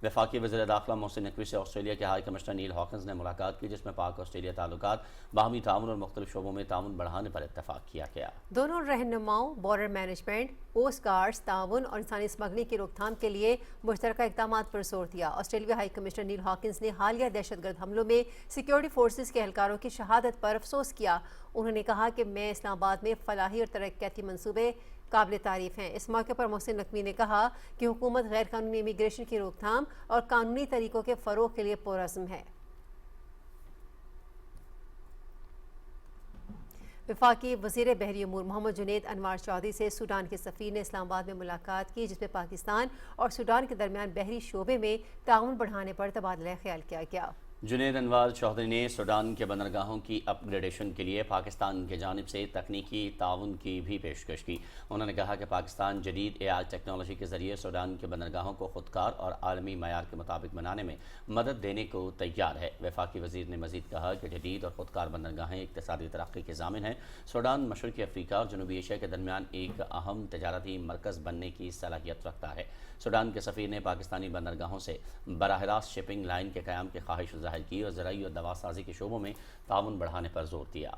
वफाकी वज़ीर दाखिला मोहसिन नकवी से ऑस्ट्रेलिया के हाई कमिश्नर नील हॉकिंस ने मुलाकात की, जिसमें पाक ऑस्ट्रेलिया ताल्लुकात, बाहमी ताउन और मुख्तलिफ शोबों में ताउन बढ़ाने पर इत्तफाक किया गया। दोनों रहनुमाओं बॉर्डर मैनेजमेंट, कोस्ट गार्ड्स, ताउन और इंसानी स्मगलिंग की रोकथाम के लिए मुश्तरका इक़दामात पर जोर दिया। ऑस्ट्रेलिया हाई कमिश्नर नील हॉकिंस ने हालिया दहशतगर्द हमलों में सिक्योरिटी फोर्सेस के एहलकारों की शहादत पर अफसोस किया। उन्होंने कहा कि मैं इस्लामाबाद में फलाही और तरक्याती मनसूबे काबिल तारीफ हैं। इस मौके पर मोहसिन नकवी ने कहा कि हुकूमत गैर कानूनी इमिग्रेशन की रोकथाम और कानूनी तरीकों के फ़रोग के लिए पुरअज़्म है। वफाकी वज़ीर बहरी अमूर मोहम्मद जुनैद अनवार चौधरी से सूडान के सफ़ीर ने इस्लामाबाद में मुलाकात की, जिसमें पाकिस्तान और सूडान के दरमियान बहरी शोबे में ताउन बढ़ाने पर तबादला ख्याल किया गया। जुनैद अनवार चौधरी ने सूडान के बंदरगाहों की अपग्रेडेशन के लिए पाकिस्तान की जानिब से तकनीकी ताउन की भी पेशकश की। उन्होंने कहा कि पाकिस्तान जदीद एआई टेक्नोलॉजी के ज़रिए सूडान के बंदरगाहों को खुदकार और आलमी मयार के मुताबिक बनाने में मदद देने को तैयार है। वफाकी वज़ीर ने मज़ीद कहा कि जदीद और खुदकार बंदरगाहें इक़्तिसादी तरक्की के ज़ामिन हैं। सूडान मशरक़ी अफ्रीका और जनूबी एशिया के दरमियान एक अहम तजारती मरकज़ बनने की सलाहियत रखता है। सूडान के सफ़ीर ने पाकिस्तानी बंदरगाहों से बराह रास्त शिपिंग लाइन के क़याम की ख्वाहिश ज़ाहिर की और ज़राई और दवा साजी के शोबों में ताउन बढ़ाने पर जोर दिया।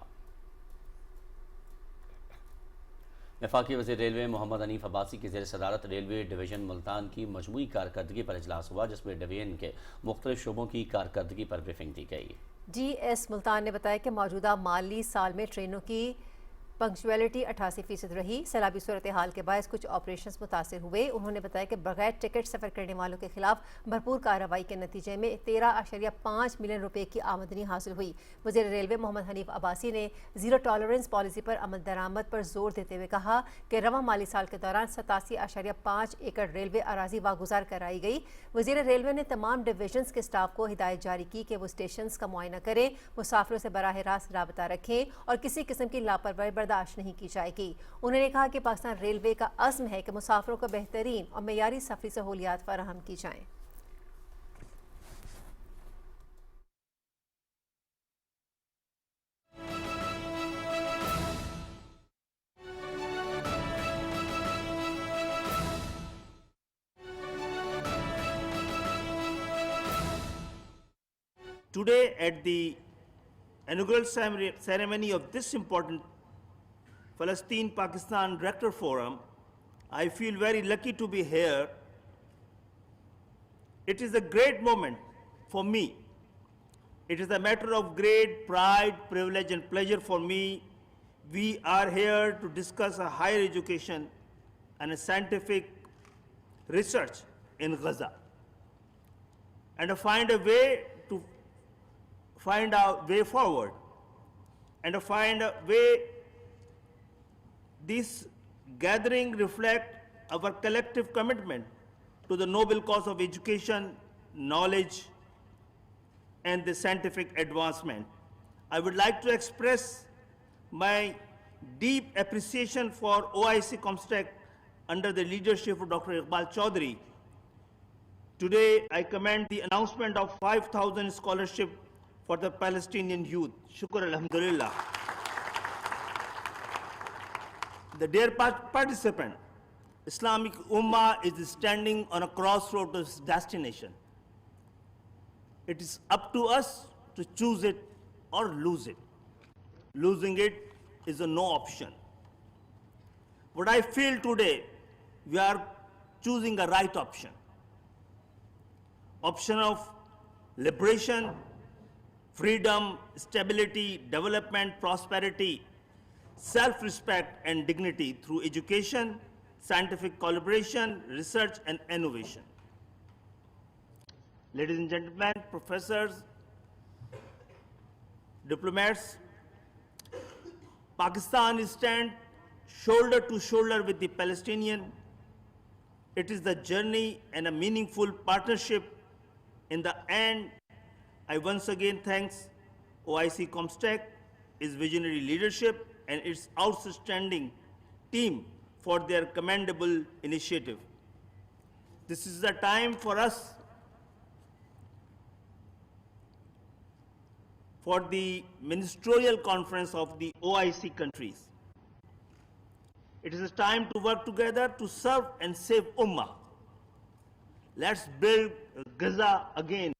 वफाकी वज़ीर रेलवे मोहम्मद हनीफ अब्बासी की ज़ेर सदारत रेलवे डिवीज़न मुल्तान की मजमूई कारकर्दगी पर इजलास हुआ, जिसमें डिवीज़न के मुख्तलिफ शोबों की कारकर्दगी पर ब्रीफिंग दी गई। GS मुल्तान ने बताया कि मौजूदा माली साल में ट्रेनों की पंक्चुअलिटी 88% रही। सैलाबी सूरत हाल के बायस कुछ ऑपरेशंस मुतासर हुए। उन्होंने बताया कि बगैर टिकट सफ़र करने वालों के खिलाफ भरपूर कार्रवाई के नतीजे में 13.5 मिलियन रुपए की आमदनी हासिल हुई। वज़ीर रेलवे मोहम्मद हनीफ अब्बासी ने ज़ीरो टॉलरेंस पॉलिसी पर अमल दरामद पर जोर देते हुए कहा कि रवा माली साल के दौरान 87.5 एकड़ रेलवे अराजी वागुजार कराई गई। वज़ीर रेलवे ने तमाम डिवीजन्स के स्टाफ को हिदायत जारी की कि वो स्टेशन का मुआयना करें, मुसाफिरों से बराह रास्त राबता रखें और किसी किस्म की लापरवाही बर्दाश्त नहीं की जाएगी। उन्होंने कहा कि पाकिस्तान रेलवे का अज़्म है कि मुसाफिरों को बेहतरीन और मेयारी सफरी सहूलियात फराहम की जाएं। Today, at the inaugural ceremony of this important Palestine-Pakistan Director Forum, I feel very lucky to be here. It is a great moment for me. It is a matter of great pride, privilege, and pleasure for me. We are here to discuss a higher education and a scientific research in Gaza, and to find a way forward, and to find a way. This gathering reflects our collective commitment to the noble cause of education, knowledge, and the scientific advancement. I would like to express my deep appreciation for OIC Comsec under the leadership of Dr. Iqbal Chaudhry. Today, I commend the announcement of 5,000 scholarship for the Palestinian youth. Shukr alhamdulillah. The dear participant, Islamic Ummah is standing on a crossroad to its destination. It is up to us to choose it or lose it. Losing it is a no option. What I feel today, we are choosing a right option. Option of liberation, freedom, stability, development, prosperity, self-respect and dignity through education, scientific collaboration, research and innovation. Ladies and gentlemen, professors, diplomats, Pakistan stands shoulder to shoulder with the Palestinian. It is the journey and a meaningful partnership. In the end, I once again thanks OIC Comstack, its visionary leadership and its outstanding team for their commendable initiative. This is the time for us for the ministerial conference of the OIC countries. It is a time to work together to serve and save Ummah. Let's build Gaza again.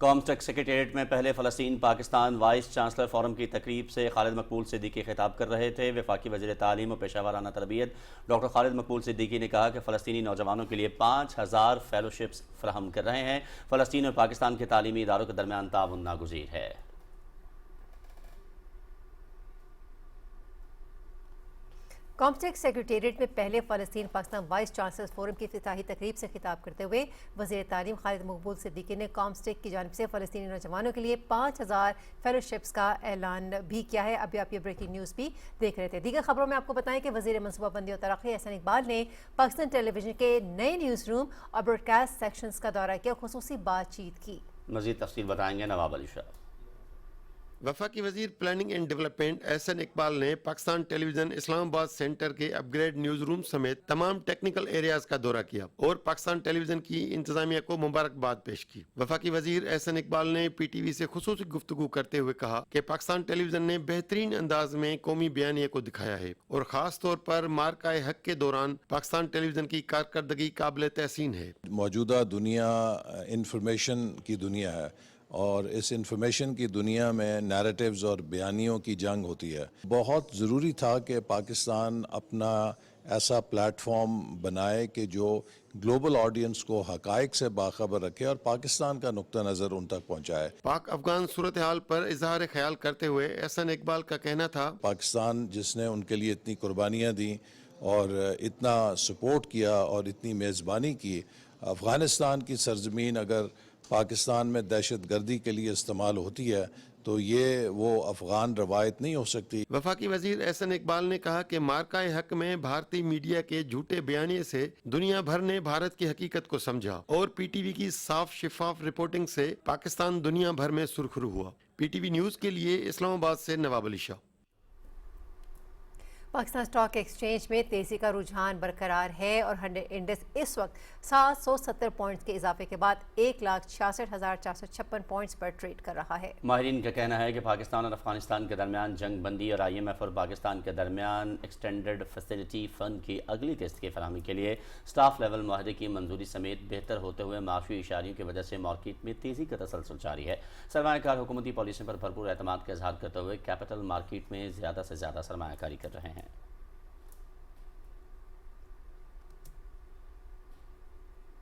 Comstech secretariat में पहले फ़लस्तीन Pakistan vice chancellor forum की तकरीब से खालिद मकबूल सिद्दीकी खिताब कर रहे थे। वफाकी वज़ीर तालीम और पेशा वाराना तरबियत डॉक्टर खालिद मकबूल सिद्दीकी ने कहा कि फ़लस्तीनी नौजवानों के लिए 5000 फेलोशिप्स फराहम कर रहे हैं। फ़लस्तीन और पाकिस्तान के तालीमी इदारों के दरमियान ताउन नागुज़ीर है। कॉमस्टेक सेक्रेटेरिएट में पहले फ़लस्तीन पाकिस्तान वाइस चांसलर्स फोरम की इफ्तिताही तकरीब से खिताब करते हुए वज़ीर तालीम खालिद मकबूल सिद्दीकी ने कॉमस्टेक की जानिब से फ़लस्तीनी नौजवानों के लिए 5000 फेलोशिप्स का ऐलान भी किया है। अभी आप ये ब्रेकिंग न्यूज़ भी देख रहे थे। दीगर खबरों में आपको बताएं कि वज़ीर मनसूबाबंदी और तरक्की एहसन इकबाल ने पाकिस्तान टेलीविजन के नए न्यूज़ रूम और ब्रॉडकास्ट सेक्शंस का दौरा किया, खुसूसी बातचीत की। मज़ीद तफसील बताएंगे नवाब अली शाह। वफाकी वजीर planning and development Ahsan Iqbal ने पाकिस्तान टेलीविजन इस्लामाबाद सेंटर के अपग्रेड न्यूज रूम समेत तमाम टेक्निकल एरियाज का दौरा किया और पाकिस्तान टेलीविजन की इंतजामिया को मुबारकबाद पेश की। वफाकी वजीर एहसन इकबाल ने PTV से खुसूसी गुफ्तगू करते हुए कहा कि पाकिस्तान टेलीविजन ने बेहतरीन अंदाज में कौमी बयानिया को दिखाया है और खास तौर पर मार्काए हक के दौरान पाकिस्तान टेलीविजन की कारकर्दगी काबिल तहसीन है। मौजूदा दुनिया इंफॉर्मेशन की दुनिया है और इस इंफॉर्मेशन की दुनिया में नैरेटिव्स और बयानियों की जंग होती है। बहुत ज़रूरी था कि पाकिस्तान अपना ऐसा प्लेटफॉर्म बनाए कि जो ग्लोबल ऑडियंस को हकाइक से बाखबर रखे और पाकिस्तान का नुक्ता नज़र उन तक पहुँचाए। पाक अफगान सूरत हाल पर इजहार ख्याल करते हुए एहसन इकबाल का कहना था, पाकिस्तान जिसने उनके लिए इतनी कुर्बानियाँ दी और इतना सपोर्ट किया और इतनी मेज़बानी की, अफ़गानिस्तान की सरजमीन अगर पाकिस्तान में दहशत गर्दी के लिए इस्तेमाल होती है तो ये वो अफगान रवायत नहीं हो सकती। वफाकी वजीर एहसन इकबाल ने कहा कि मार्काए हक में भारतीय मीडिया के झूठे बयानी से दुनिया भर ने भारत की हकीकत को समझा और PTV की साफ शिफाफ रिपोर्टिंग से पाकिस्तान दुनिया भर में सुर्खरू हुआ। PTV न्यूज के लिए इस्लामाबाद से नवाब अली शाह। पाकिस्तान स्टॉक एक्सचेंज में तेजी का रुझान बरकरार है और 100 इंडेक्स इस वक्त 770 पॉइंट्स के इजाफे के बाद 1,66,456 पॉइंट्स पर ट्रेड कर रहा है। माहिरीन का कहना है कि पाकिस्तान और अफगानिस्तान के दरमियान जंग बंदी और IMF और पाकिस्तान के दरमियान एक्सटेंडेड फैसिलिटी फंड की अगली किस्त की फराहमी के लिए स्टाफ लेवल माहदे की मंजूरी समेत बेहतर होते हुए माफी इशारियों की वजह से मार्केट में तेजी का तसलसल जारी है। सरमायाकार हुकूमती पॉलिसियों पर भरपूर एतमाद का इजहार करते हुए कैपिटल मार्केट में ज़्यादा से ज़्यादा सरमायाकारी कर रहे हैं।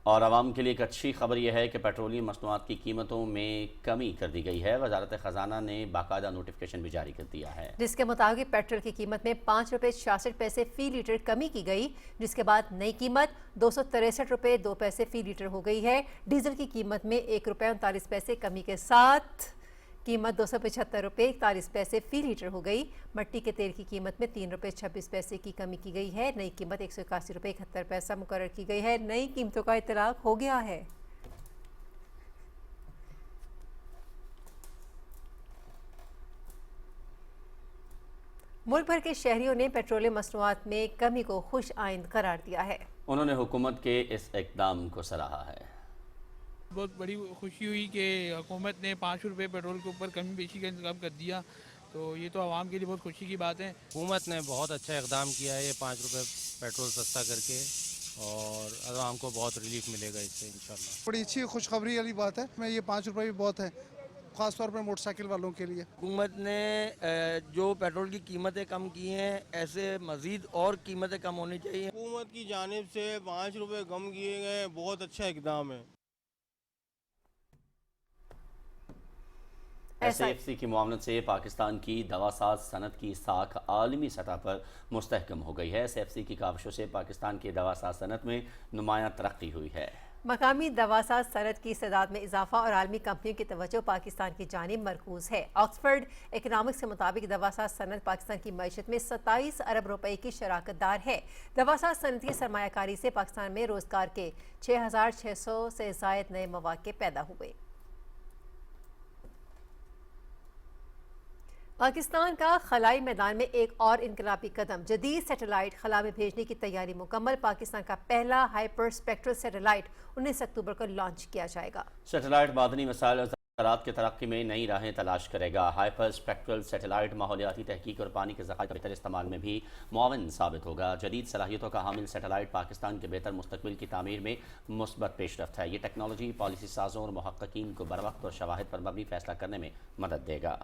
और आवाम के लिए एक अच्छी खबर यह है कि पेट्रोलियम मसनूआत की कीमतों में कमी कर दी गई है। वजारत ख़जाना ने बाकायदा नोटिफिकेशन भी जारी कर दिया है, जिसके मुताबिक पेट्रोल की कीमत में 5 रुपये 66 पैसे फ़ी लीटर कमी की गई, जिसके बाद नई कीमत 263 रुपये 2 पैसे फ़ी लीटर हो गई है। डीजल की कीमत में 1 रुपये 39 पैसे कमी के साथ कीमत 275 रुपये 41 पैसे फ़ी लीटर हो गई। मट्टी के तेल की कीमत में 3 रुपये 26 पैसे की कमी की गई है। नई कीमत 181 रुपये 71 पैसा मुकर्रर की गई है। नई कीमतों का इतलाक हो गया है। मुल्क भर के शहरियों ने पेट्रोलियम मसनूआत में कमी को खुश आइंद करार दिया है। उन्होंने हुकूमत के इस इक़दाम को सराहा है। बहुत बड़ी खुशी हुई कि हुकूमत ने 5 रुपये पेट्रोल के ऊपर कमी बेशी का इंतजाम कर दिया, तो ये तो आवाम के लिए बहुत खुशी की बात है। हुकूमत ने बहुत अच्छा इक़दाम किया है ये 5 रुपये पेट्रोल सस्ता करके, और आवाम को बहुत रिलीफ मिलेगा इससे इंशाल्लाह। बड़ी अच्छी खुशखबरी वाली बात है। मैं ये 5 रुपये भी बहुत है, ख़ास तौर पर मोटरसाइकिल वालों के लिए। हुकूमत ने जो पेट्रोल की कीमतें कम की हैं, ऐसे मज़ीद और कीमतें कम होनी चाहिए। हुकूमत की जानिब से 5 रुपये कम किए गए, बहुत अच्छा इक़दाम है। SAFC کی معاونت سے پاکستان کی دواساز صنعت کی ساکھ عالمی سطح پر مستحکم ہو گئی ہے۔ SAFC کی کاوشوں سے پاکستان کی دواساز صنعت میں نمایاں ترقی ہوئی ہے۔ مقامی دواساز صنعت کی استعداد میں اضافہ اور عالمی کمپنیوں کی توجہ پاکستان کی جانب مرکوز ہے۔ آکسفورڈ اکنامکس کے مطابق دواساز صنعت پاکستان کی معیشت میں 27 ارب روپے کی شراکت دار ہے۔ دواساز صنعت کی سرمایہ کاری سے پاکستان میں روزگار کے 6600 سے زائد نئے مواقع پیدا ہوئے۔ پاکستان کا خلائی میدان میں ایک اور انقلابی قدم، جدید سیٹلائٹ خلا میں بھیجنے کی تیاری مکمل۔ پاکستان کا پہلا ہائپر اسپیکٹرل سیٹلائٹ 19 اکتوبر کو لانچ کیا جائے گا۔ سیٹلائٹ معدنی مسائل اور زراعت کی ترقی میں نئی راہیں تلاش کرے گا۔ ہائپر اسپیکٹرل سیٹلائٹ ماحولیاتی تحقیق اور پانی کے ذخائر کے بہتر استعمال میں بھی معاون ثابت ہوگا۔ جدید صلاحیتوں کا حامل سیٹلائٹ پاکستان کے بہتر مستقبل کی تعمیر میں مثبت پیش رفت ہے۔ یہ ٹیکنالوجی پالیسی سازوں اور محققین کو بروقت اور شواہد پر مبنی فیصلہ کرنے میں مدد دے گا۔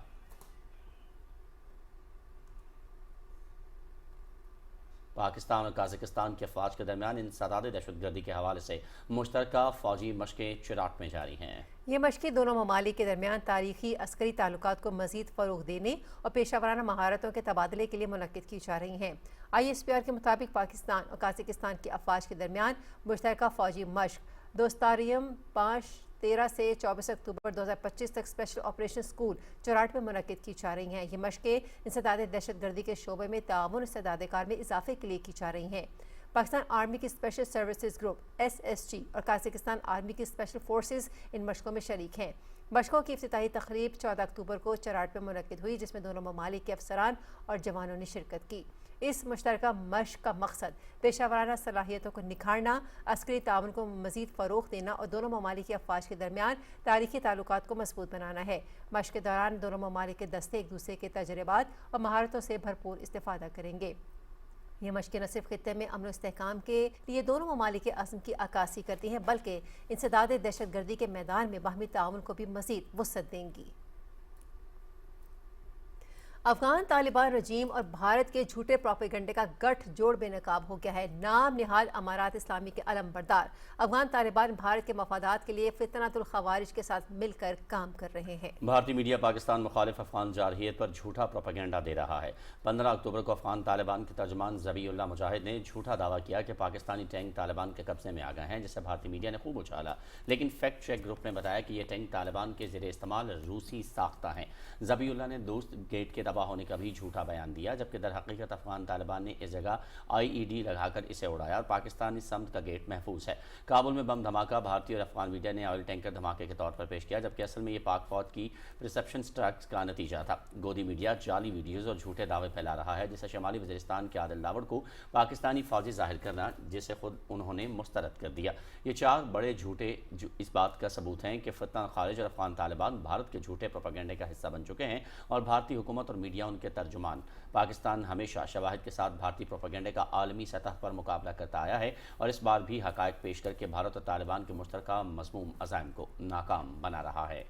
پاکستان اور قازقستان کی افواج کے درمیان انسداد دہشت گردی کے حوالے سے مشترکہ فوجی مشقیں چراٹ میں جاری ہیں۔ یہ مشقیں دونوں ممالک کے درمیان تاریخی عسکری تعلقات کو مزید فروغ دینے اور پیشہ ورانہ مہارتوں کے تبادلے کے لیے منعقد کی جا رہی ہیں۔ ISPR کے مطابق پاکستان اور قازقستان کی افواج کے درمیان مشترکہ فوجی مشق دوستاریم 13 سے 24 اکتوبر 2025 تک اسپیشل آپریشن اسکول چراٹ میں منعقد کی جا رہی ہیں۔ یہ مشقیں انسداد دہشت گردی کے شعبے میں تعاون استعداد کار میں اضافے کے لیے کی جا رہی ہیں۔ پاکستان آرمی کی اسپیشل سروسز گروپ SSG اور قازقستان آرمی کی اسپیشل فورسز ان مشقوں میں شریک ہیں۔ مشقوں کی افتتاحی تقریب 14 اکتوبر کو چراٹ میں منعقد ہوئی، جس میں دونوں ممالک کے افسران اور جوانوں نے شرکت کی۔ اس مشترکہ مشق کا مقصد پیشہ ورانہ صلاحیتوں کو نکھارنا، عسکری تعاون کو مزید فروغ دینا اور دونوں ممالک کی افواج کے درمیان تاریخی تعلقات کو مضبوط بنانا ہے۔ مشق کے دوران دونوں ممالک کے دستے ایک دوسرے کے تجربات اور مہارتوں سے بھرپور استفادہ کریں گے۔ یہ مشقیں نہ صرف خطے میں امن و استحکام کے لیے دونوں ممالک کے عزم کی عکاسی کرتی ہیں، بلکہ انسداد دہشت گردی کے میدان میں باہمی تعاون کو بھی مزید وسعت دیں گی۔ افغان طالبان رجیم اور بھارت کے جھوٹے پروپیگنڈے کا گٹھ جوڑ بے نقاب ہو گیا ہے۔ نام نہاد امارات اسلامی کے علم بردار افغان طالبان بھارت کے مفادات کے لیے فتنۃ الخوارج کے ساتھ مل کر کام کر رہے ہیں۔ بھارتی میڈیا پاکستان مخالف افغان جارحیت پر جھوٹا پروپیگنڈا دے رہا ہے۔ 15 اکتوبر کو افغان طالبان کے ترجمان ذبیح اللہ مجاہد نے جھوٹا دعویٰ کیا کہ پاکستانی ٹینک طالبان کے قبضے میں آ گئے ہیں، جسے بھارتی میڈیا نے خوب اچھالا، لیکن فیکٹ چیک گروپ نے بتایا کہ یہ ٹینک طالبان کے زیر استعمال روسی ساختہ ہیں۔ ذبیح اللہ نے دوست گیٹ کے تباہ ہونے کا بھی جھوٹا بیان دیا، جبکہ در حقیقت افغان طالبان نے اس جگہ IED لگا کر اسے اڑایا اور پاکستانی سمت کا گیٹ محفوظ ہے۔ کابل میں بم دھماکہ بھارتی اور افغان میڈیا نے آئل ٹینکر دھماکے کے طور پر پیش کیا، جبکہ اصل میں یہ پاک فوج کی پرسیپشن سٹرائکس کا نتیجہ تھا۔ گودی میڈیا جعلی ویڈیوز اور جھوٹے دعوے پھیلا رہا ہے، جسے شمالی وزیرستان کے عادل لاوڑ کو پاکستانی فوجی ظاہر کرنا، جسے خود انہوں نے مسترد کر دیا۔ یہ 4 بڑے جھوٹے اس بات کا ثبوت ہیں کہ فتنہ خارج اور افغان طالبان بھارت کے جھوٹے پروپیگنڈے کا حصہ بن چکے ہیں اور بھارتی حکومت اور میڈیا ان کے ترجمان۔ پاکستان ہمیشہ شواہد کے ساتھ بھارتی پروپیگنڈے کا عالمی سطح پر مقابلہ کرتا آیا ہے اور اس بار بھی حقائق پیش کر کے بھارت اور طالبان کے مشترکہ مذموم عزائم کو ناکام بنا رہا ہے۔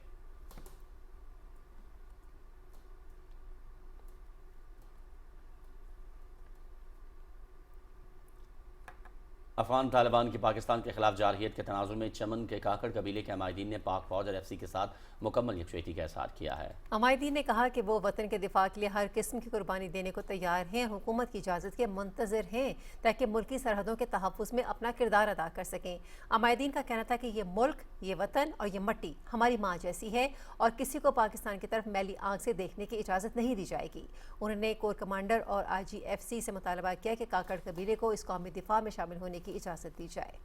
افغان طالبان کی پاکستان کے خلاف جارحیت کے تناظر میں چمن کے کاکڑ قبیلے کے عمائدین نے پاک فوج اور FCC کے ساتھ مکمل یکجہتی کا اظہار کیا ہے۔ عمائدین نے کہا کہ وہ وطن کے دفاع کے لیے ہر قسم کی قربانی دینے کو تیار ہیں، حکومت کی اجازت کے منتظر ہیں تاکہ ملکی سرحدوں کے تحفظ میں اپنا کردار ادا کر سکیں۔ عمائدین کا کہنا تھا کہ یہ ملک، یہ وطن اور یہ مٹی ہماری ماں جیسی ہے اور کسی کو پاکستان کی طرف میلی آنکھ سے دیکھنے کی اجازت نہیں دی جائے گی۔ انہوں نے کور کمانڈر اور IGFC سے مطالبہ کیا کہ کاکڑ قبیلے کو اس قومی دفاع میں شامل ہونے کی اجازت دی جائے۔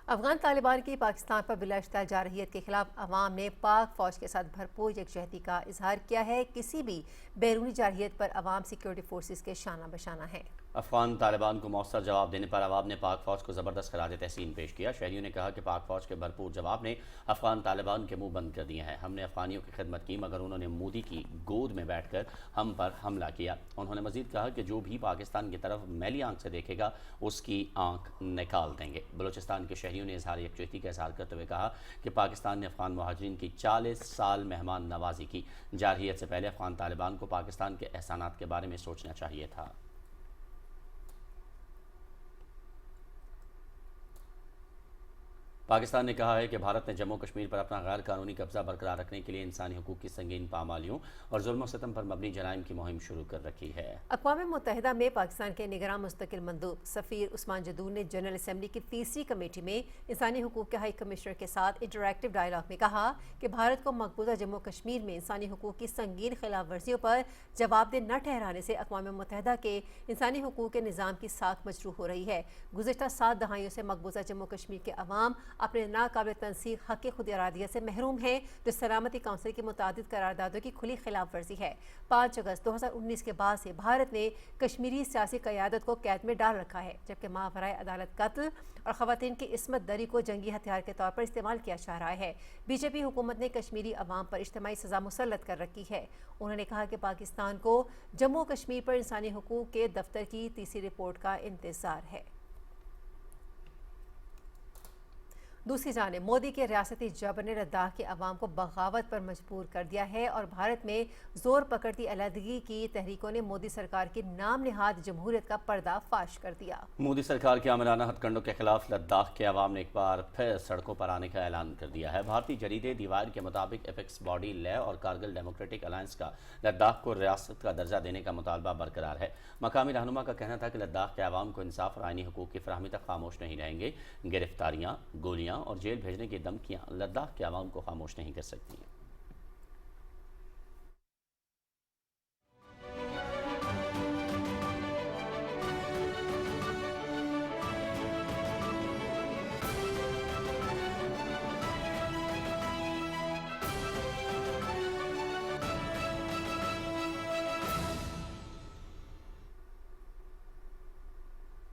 افغان طالبان کی پاکستان پر بلا اشتعال جارحیت کے خلاف عوام نے پاک فوج کے ساتھ بھرپور یکجہتی کا اظہار کیا ہے۔ کسی بھی بیرونی جارحیت پر عوام سیکیورٹی فورسز کے شانہ بشانہ ہے۔ افغان طالبان کو مؤثر جواب دینے پر عوام نے پاک فوج کو زبردست خراج تحسین پیش کیا۔ شہریوں نے کہا کہ پاک فوج کے بھرپور جواب نے افغان طالبان کے منہ بند کر دیے ہیں۔ ہم نے افغانیوں کی خدمت کی مگر انہوں نے مودی کی گود میں بیٹھ کر ہم پر حملہ کیا۔ انہوں نے مزید کہا کہ جو بھی پاکستان کی طرف میلی آنکھ سے دیکھے گا اس کی آنکھ نکال دیں گے۔ بلوچستان کے شہریوں نے اظہار یکجہتی کا اظہار کرتے ہوئے کہا کہ پاکستان نے افغان مہاجرین کی 40 سال مہمان نوازی کی۔ جارحیت سے پہلے افغان طالبان کو پاکستان کے احسانات کے بارے میں سوچنا چاہیے تھا۔ पाकिस्तान ने कहा है कि भारत ने जम्मू कश्मीर पर अपना गैर कानूनी कब्जा बरकरार रखने के लिए इंसानी हुकूक की संगीन पामालियों और जुल्म सितम पर मबनी जराइम की मुहिम शुरू कर रखी है। अक़वाम मुत्तहिदा में पाकिस्तान के निगरान मुस्तकिल मंदूब सफ़ीर उस्मान जदूर ने जनरल असम्बली की तीसरी कमेटी में इंसानी हुकूक के हाई कमिश्नर के साथ इंटरैक्टिव डायलॉग में कहा कि भारत को मकबूजा जम्मू कश्मीर में इंसानी हुकूक की संगीन खिलाफ वर्जियों पर जवाबदेह न ठहराने से अक़वाम मुत्तहिदा के इंसानी हुकूक के निज़ाम की साख मजरूह हो रही है। गुज़िश्ता 7 दहाइयों से मकबूजा जम्मू कश्मीर के अवाम अपने नाकाबिल तनसीब हक़ खुद इरादियत से महरूम है, जो सलामती काउंसिल की मुतादिद करारदादों की खुली खिलाफ वर्जी है। 5 अगस्त 2019 के बाद से भारत ने कश्मीरी सियासी क़यादत को कैद में डाल रखा है, जबकि मावराए अदालत कत्ल और ख़वातीन की इस्मत दरी को जंगी हथियार के तौर पर इस्तेमाल किया जा रहा है। बीजेपी हुकूमत ने कश्मीरी अवाम पर इज्तिमाई सज़ा मुसल्लत कर रखी है। उन्होंने कहा कि पाकिस्तान को जम्मू कश्मीर पर इंसानी हुकूक के दफ्तर की तीसरी रिपोर्ट का इंतज़ार है। दूसरी जानिब मोदी के रियासती जबर ने लद्दाख के अवाम को बगावत पर मजबूर कर दिया है और भारत में जोर पकड़ती अलहदगी की तहरीकों ने मोदी सरकार की नाम निहाद जमहूरियत का पर्दा फाश कर दिया। मोदी सरकार के आमिराना हथकंडों के खिलाफ लद्दाख के अवाम ने एक बार फिर सड़कों पर आने का ऐलान कर दिया है। भारतीय जरीदे दीवार के मुताबिक एपेक्स बॉडी ले और कारगिल डेमोक्रेटिक अलायंस का लद्दाख को रियासत का दर्जा देने का मुतालबा बरकरार है। मकामी रहनुमा का कहना था कि लद्दाख के अवाम को इंसाफ और आईनी हुकूक की फराहमी तक खामोश नहीं रहेंगे। गिरफ्तारियाँ, गोलियाँ और जेल भेजने की धमकियां लद्दाख के अवाम को खामोश नहीं कर सकती।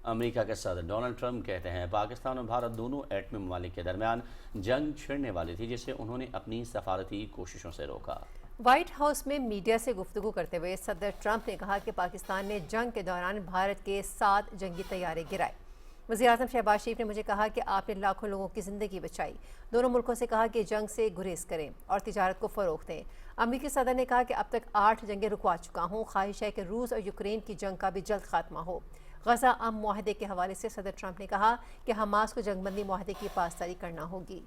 अमेरिका के सदर डोनाल्ड ट्रंप कहते हैं पाकिस्तान और भारत दोनों एटमी ममालिक के दरमियान जंग छिड़ने वाली थी, जिसे उन्होंने अपनी सफारती कोशिशों से रोका। व्हाइट हाउस में मीडिया से गुफ्तगू करते हुए सदर ट्रंप ने कहा कि पाकिस्तान ने जंग के दौरान भारत के 7 जंगी तैयारे गिराए। वज़ीर-ए-आज़म शहबाज शरीफ ने मुझे कहा कि आपने लाखों लोगों की ज़िंदगी बचाई। दोनों मुल्कों से कहा कि जंग से गुरेज करें और तिजारत को फ़रोग़ दें। अमेरिकी सदर ने कहा कि अब तक 8 जंगें रुकवा चुका हूँ। ख्वाहिश है कि रूस और यूक्रेन की जंग का भी जल्द खात्मा हो। गजा अम मुआहदे के हवाले से सदर ट्रंप ने कहा कि हमास को जंगबंदी मुआहदे की पासदारी करना होगी।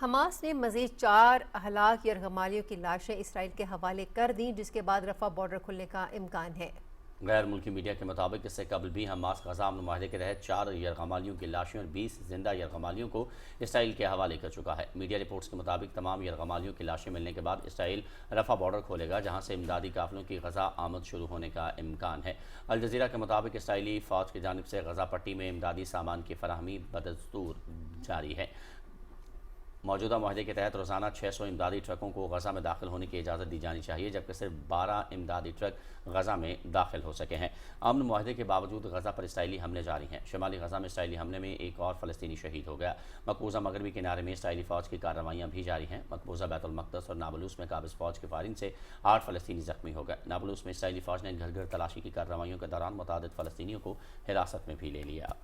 हमास ने मज़ीद 4 हलाक यरगमालियों की लाशें इसराइल के हवाले कर दी, जिसके बाद रफा बॉर्डर खुलने का इम्कान है। गैर मुल्की मीडिया के मुताबिक इससे कबल भी हमास गजा अमन मुआहदे के तहत 4 यरगमालियों की लाशें और 20 जिंदा यरगमालियों को इसराइल के हवाले कर चुका है। मीडिया रिपोर्ट्स के मुताबिक तमाम यरगमालियों की लाशें मिलने के बाद इसराइल रफा बॉर्डर खोलेगा, जहां से इमदादी काफिलों की गजा आमद शुरू होने का इम्कान है। अल जज़ीरा के मुताबिक इसराइली फ़ौज की जानिब से गजा पट्टी में इमदादी सामान की फराहमी बदस्तूर जारी है। मौजूदा मुआहदे के तहत रोज़ाना 600 इमदादी ट्रकों को गजा में दाखिल होने की इजाज़त दी जानी चाहिए, जबकि सिर्फ 12 इमदादी ट्रक गजा में दाखिल हो सके हैं। अमन मुआहदे के बावजूद गजा पर इसराइली हमले जारी हैं। शुमाली गजा में इसराइली हमले में एक और फ़लस्तीनी शहीद हो गया। मकबूजा मगरबी किनारे में इसराइली फ़ौज की कार्रवाइयाँ भी जारी हैं। मकबूजा बैतुल मक़दस और नाबलूस में काबिज़ फ़ौज की फायरिंग से 8 फ़लस्तीनी ज़ख्मी हो गए। नाबलूस में इसराइली फ़ौज ने घर घर तलाशी की कार्रवाइयों के दौरान मुतादिद फ़लस्तीनियों को हिरासत में भी ले लिया।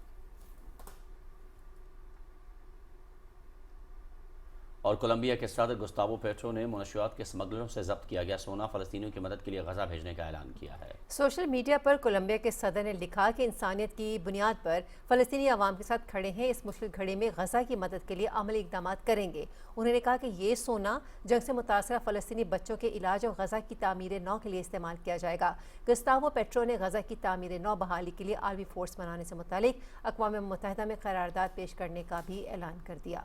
और कोलंबिया के सदर गुस्तावो पेट्रो ने मुनशियात के स्मगलरों से जब्त किया गया सोना फ़लस्तीनियों की मदद के लिए गजा भेजने का ऐलान किया है। सोशल मीडिया पर कोलंबिया के सदर ने लिखा कि इंसानियत की बुनियाद पर फ़लस्तीनी अवाम के साथ खड़े हैं, इस मुश्किल घड़ी में गजा की मदद के लिए अमली इक़दाम करेंगे। उन्होंने कहा कि ये सोना जंग से मुतासरा फ़लस्तीनी बच्चों के इलाज और गजा की तामीर नौ के लिए इस्तेमाल किया जाएगा। गुस्तावो पेट्रो ने गजा की तामीर नौ बहाली के लिए आर्मी फोर्स बनाने से मुतालिक अक़वाम मुत्तहिदा में करारदाद पेश करने का भी ऐलान कर दिया।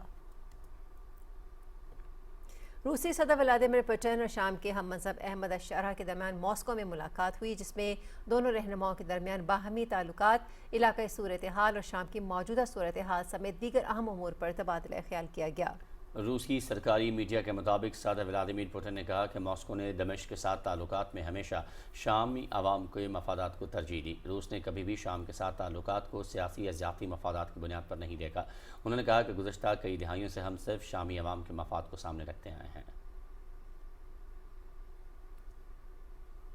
रूसी सदर व्लादिमीर पुतिन और शाम के हम मनसब अहमद अश-शारा के दरमियान मॉस्को में मुलाकात हुई, जिसमें दोनों रहनुमाओं के दरमियान बाहमी ताल्लुकात, इलाकाई सूरत हाल और शाम की मौजूदा सूरत हाल समेत दीगर अहम उमूर पर तबादला ख्याल किया गया। रूस की सरकारी मीडिया के मुताबिक सदर व्लादिमीर पुतिन ने कहा कि मॉस्को ने दमिश्क के साथ ताल्लुकात में हमेशा शामी अवाम के मफादात को तरजीह दी। रूस ने कभी भी शाम के साथ ताल्लुकात को सियासी या ज़ाती मफादात की बुनियाद पर नहीं देखा। उन्होंने कहा कि गुज़श्ता कई दहाइयों से हम सिर्फ शामी अवाम के मफाद को सामने रखते आए हैं।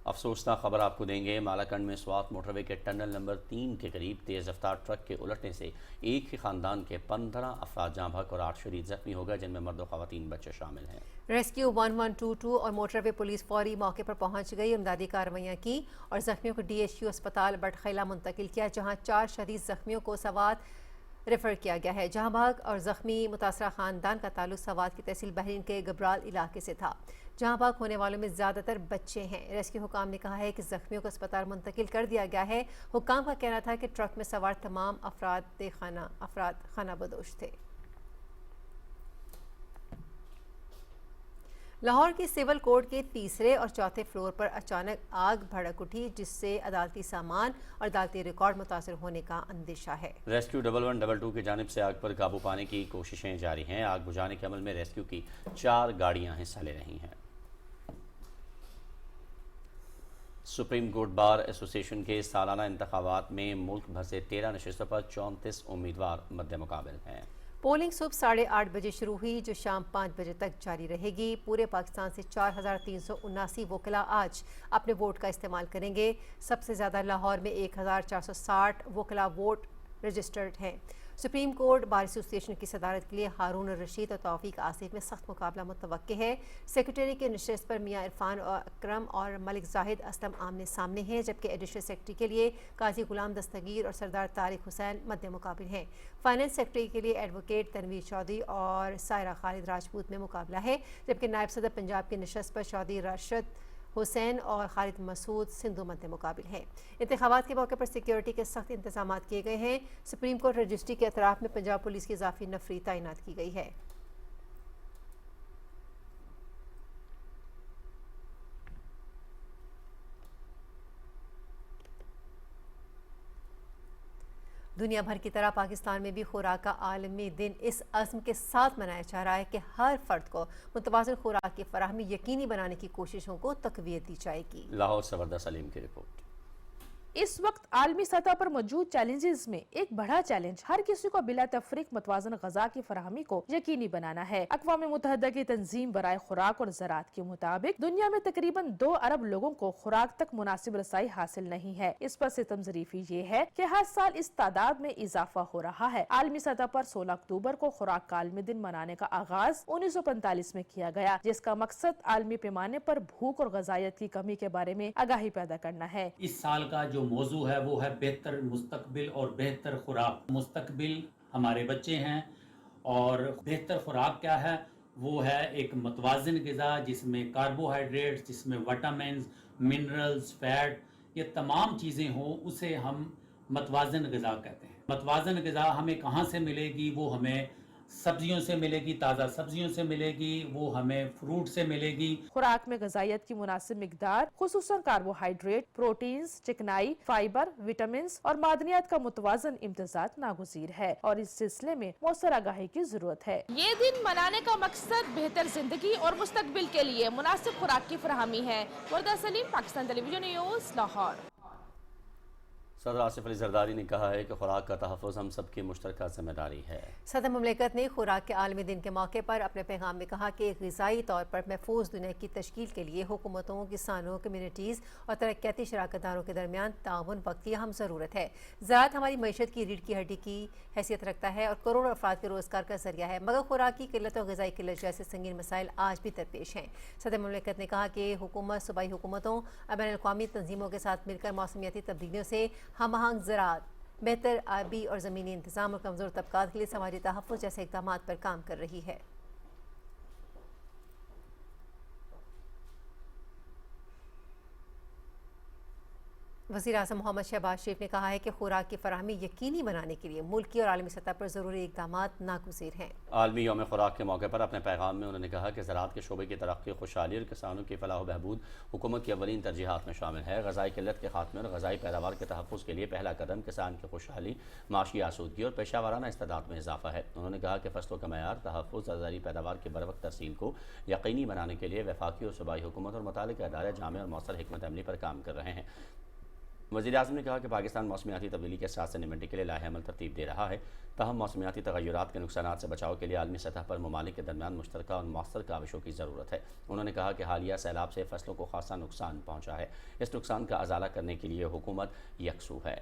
افسوسناک خبر آپ کو دیں گے، مالاکنڈ میں سوات موٹر وے کے ٹنل نمبر 3 کے قریب تیز رفتار ٹرک کے الٹنے سے ایک ہی خاندان کے 15 افراد جاں بحق اور 8 شدید زخمی ہو گئے، جن میں مرد و خواتین بچے شامل ہیں۔ ریسکیو 1122 اور موٹر وے پولیس فوری موقع پر پہنچ گئی، امدادی کارروائیاں کی اور زخمیوں کو DHQ اسپتال بٹخیلہ منتقل کیا، جہاں 4 شدید زخمیوں کو سوات ریفر کیا گیا ہے۔ جہاں بحق اور زخمی متاثرہ خاندان کا تعلق سوات کی تحصیل بحرین کے گبرال علاقے سے تھا۔ جہاں بحق ہونے والوں میں زیادہ تر بچے ہیں۔ ریسکیو حکام نے کہا ہے کہ زخمیوں کو اسپتال منتقل کر دیا گیا ہے۔ حکام کا کہنا تھا کہ ٹرک میں سوار تمام افراد خانہ بدوش تھے۔ لاہور کی سول کورٹ کے 3 اور 4 فلور پر اچانک آگ بھڑک اٹھی، جس سے عدالتی سامان اور عدالتی ریکارڈ متاثر ہونے کا اندیشہ ہے۔ ریسکیو 1122 کی جانب سے آگ پر قابو پانے کی کوششیں جاری ہیں۔ آگ بجھانے کے عمل میں ریسکیو کی 4 گاڑیاں حصہ لے رہی ہیں۔ سپریم کورٹ بار ایسوسی ایشن کے سالانہ انتخابات میں ملک بھر سے 13 نشستوں پر 34 امیدوار مد مقابل ہیں۔ پولنگ صبح 8:30 بجے شروع ہوئی، جو شام 5 بجے تک جاری رہے گی۔ پورے پاکستان سے 4379 وکلاء آج اپنے ووٹ کا استعمال کریں گے۔ سب سے زیادہ لاہور میں 1460 وکلاء ووٹ رجسٹرڈ ہیں۔ سپریم کورٹ بار ایسوسی ایشن کی صدارت کے لیے ہارون الرشید اور توفیق آصف میں سخت مقابلہ متوقع ہے۔ سیکرٹری کے نشست پر میاں عرفان اکرم اور ملک زاہد اسلم آمنے سامنے ہیں، جبکہ ایڈیشنل سیکرٹری کے لیے قاضی غلام دستگیر اور سردار طارق حسین مد مقابل ہیں۔ فائنانس سیکرٹری کے لیے ایڈوکیٹ تنویر چودھری اور سائرہ خالد راجپوت میں مقابلہ ہے، جبکہ نائب صدر پنجاب کی نشست پر چودھری راشد حسین اور خالد مسعود سندھو مد مقابل ہیں۔ انتخابات کے موقع پر سیکیورٹی کے سخت انتظامات کیے گئے ہیں۔ سپریم کورٹ رجسٹری کے اطراف میں پنجاب پولیس کی اضافی نفری تعینات کی گئی ہے۔ دنیا بھر کی طرح پاکستان میں بھی خوراک کا عالمی دن اس عزم کے ساتھ منایا جا رہا ہے کہ ہر فرد کو متوازن خوراک کی فراہمی یقینی بنانے کی کوششوں کو تقویت دی جائے گی۔ لاہور سے وردہ سلیم کی رپورٹ۔ اس وقت عالمی سطح پر موجود چیلنجز میں ایک بڑا چیلنج ہر کسی کو بلا تفریق متوازن غذا کی فراہمی کو یقینی بنانا ہے۔ اقوام متحدہ کی تنظیم برائے خوراک اور زراعت کے مطابق دنیا میں تقریباً 2 ارب لوگوں کو خوراک تک مناسب رسائی حاصل نہیں ہے۔ اس پر ستم ظریفی یہ ہے کہ ہر سال اس تعداد میں اضافہ ہو رہا ہے۔ عالمی سطح پر 16 اکتوبر کو خوراک کا عالمی دن منانے کا آغاز 1945 میں کیا گیا، جس کا مقصد عالمی پیمانے پر بھوک اور غذائیت کی کمی کے بارے میں آگاہی پیدا کرنا ہے۔ اس سال کا جو موضوع ہے وہ ہے بہتر مستقبل اور بہتر خوراک۔ مستقبل ہمارے بچے ہیں اور بہتر خوراک کیا ہے؟ وہ ہے ایک متوازن غذا جس میں کاربوہائیڈریٹس، جس میں وٹامنز، منرلز، فیٹ، یہ تمام چیزیں ہوں، اسے ہم متوازن غذا کہتے ہیں۔ متوازن غذا ہمیں کہاں سے ملے گی؟ وہ ہمیں سبزیوں سے ملے گی، تازہ سبزیوں سے ملے گی، وہ ہمیں فروٹ سے ملے گی۔ خوراک میں غذائیت کی مناسب مقدار خصوصاً کاربوہائیڈریٹ، پروٹینز، چکنائی، فائبر، وٹامنز اور معدنیات کا متوازن امتزاج ناگزیر ہے اور اس سلسلے میں مؤثر آگاہی کی ضرورت ہے۔ یہ دن منانے کا مقصد بہتر زندگی اور مستقبل کے لیے مناسب خوراک کی فراہمی ہے۔ وردہ سلیم، پاکستان ٹیلی ویژن نیوز، لاہور۔ صدر آصف علی زرداری نے کہا ہے کہ خوراک کا تحفظ ہم سب کی مشترکہ ذمہ داری ہے۔ صدر مملکت نے خوراک کے عالمی دن کے موقع پر اپنے پیغام میں کہا کہ غذائی طور پر محفوظ دنیا کی تشکیل کے لیے حکومتوں، کسانوں، کمیونٹیز اور ترقیاتی شراکت داروں کے درمیان تعاون وقت کی اہم ضرورت ہے۔ زراعت ہماری معیشت کی ریڑھ کی ہڈی کی حیثیت رکھتا ہے اور کروڑوں افراد کے روزگار کا ذریعہ ہے، مگر خوراک کی قلت اور غذائی قلت جیسے سنگین مسائل آج بھی درپیش ہیں۔ صدر مملکت نے کہا کہ حکومت صوبائی حکومتوں اور بین الاقوامی تنظیموں کے ساتھ مل کر موسمیاتی تبدیلیوں سے ہم آہنگ زراعت، بہتر آبی اور زمینی انتظام اور کمزور طبقات کے لیے سماجی تحفظ جیسے اقدامات پر کام کر رہی ہے۔ وزیر اعظم محمد شہباز شریف نے کہا ہے کہ خوراک کی فراہمی یقینی بنانے کے لیے ملکی اور عالمی سطح پر ضروری اقدامات ناگزیر ہیں۔ عالمی یوم خوراک کے موقع پر اپنے پیغام میں انہوں نے کہا کہ زراعت کے شعبے کی ترقی، خوشحالی اور کسانوں کی فلاح و بہبود حکومت کی اولین ترجیحات میں شامل ہے۔ غذائی قلت کے خاتمے اور غذائی پیداوار کے تحفظ کے لیے پہلا قدم کسان کی خوشحالی، معاشی آسودگی اور پیشہ ورانہ استعداد میں اضافہ ہے۔ انہوں نے کہا کہ فصلوں کا معیار، تحفظ اور زرعی پیداوار کی بروقت ترسیل کو یقینی بنانے کے لیے وفاقی اور صوبائی حکومت اور متعلقہ ادارے جامع اور مؤثر حکمت عملی پر کام کر رہے ہیں۔ वज़ीर-ए-आज़म ने कहा कि पाकिस्तान मौसमियाती तब्दीली के साथ से निपटने के लिए लाहेअमल तरतीब दे रहा है, ताहम मौसमियाती तग़य्युरात के नुकसानात से बचाव के लिए आलमी सतह पर ममालिक के दरमियान मुश्तरका और मौसर काविशों की ज़रूरत है। उन्होंने कहा कि हालिया सैलाब से फसलों को खासा नुकसान पहुँचा है। इस नुकसान का अज़ाला करने के लिए हुकूमत यकसू है।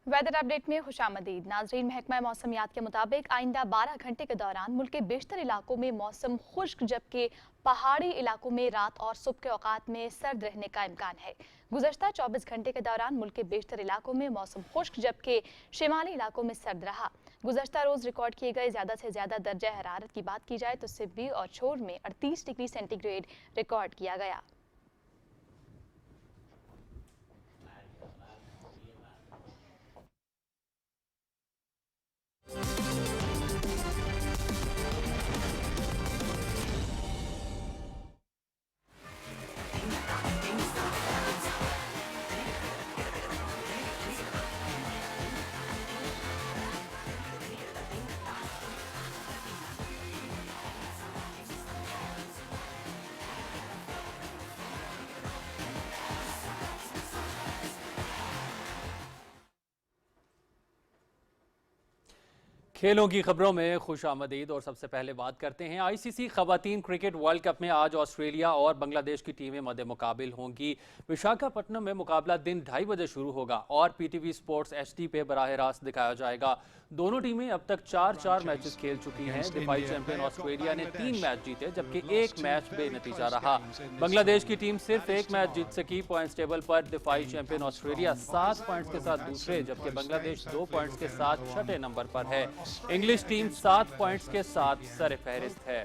वेदर अपडेट में खुशामदीद नाजरीन। महकमा मौसमियात के मुताबिक आइंदा 12 घंटे के दौरान मुल्क के बेशतर इलाकों में मौसम खुश्क, जबकि पहाड़ी इलाकों में रात और सुबह के औकात में सर्द रहने का इम्कान है। गुज़श्ता 24 घंटे के दौरान मुल्क के बेशतर इलाकों में मौसम खुश्क, जबकि शिमाली इलाकों में सर्द रहा। गुज़श्ता रोज़ रिकॉर्ड किए गए ज़्यादा से ज़्यादा दर्जा हरारत की बात की जाए तो सिब्बी और छोर में 38 डिग्री सेंटीग्रेड रिकॉर्ड किया गया। खेलों की खबरों में खुश आमदीद। और सबसे पहले बात करते हैं आईसीसी खवातीन क्रिकेट वर्ल्ड कप में आज ऑस्ट्रेलिया और बांग्लादेश की टीमें मद्दे मुकाबिल होंगी। विशाखापट्टनम में मुकाबला दिन 2:30 बजे शुरू होगा और पीटीवी स्पोर्ट्स HD पे बराह रास्त दिखाया जाएगा। दोनों टीमें अब तक 4 मैचेस खेल चुकी हैं। दिफाई चैंपियन ऑस्ट्रेलिया ने 3 मैच जीते, जबकि 1 मैच बेनतीजा रहा। बांग्लादेश की टीम सिर्फ 1 मैच जीत सकी। पॉइंट्स टेबल पर दिफाई चैंपियन ऑस्ट्रेलिया 7 पॉइंट्स के साथ दूसरे, जबकि बांग्लादेश 2 पॉइंट्स के साथ छठे नंबर पर है। इंग्लिश टीम 7 पॉइंट्स के साथ सर फहरिस्त है।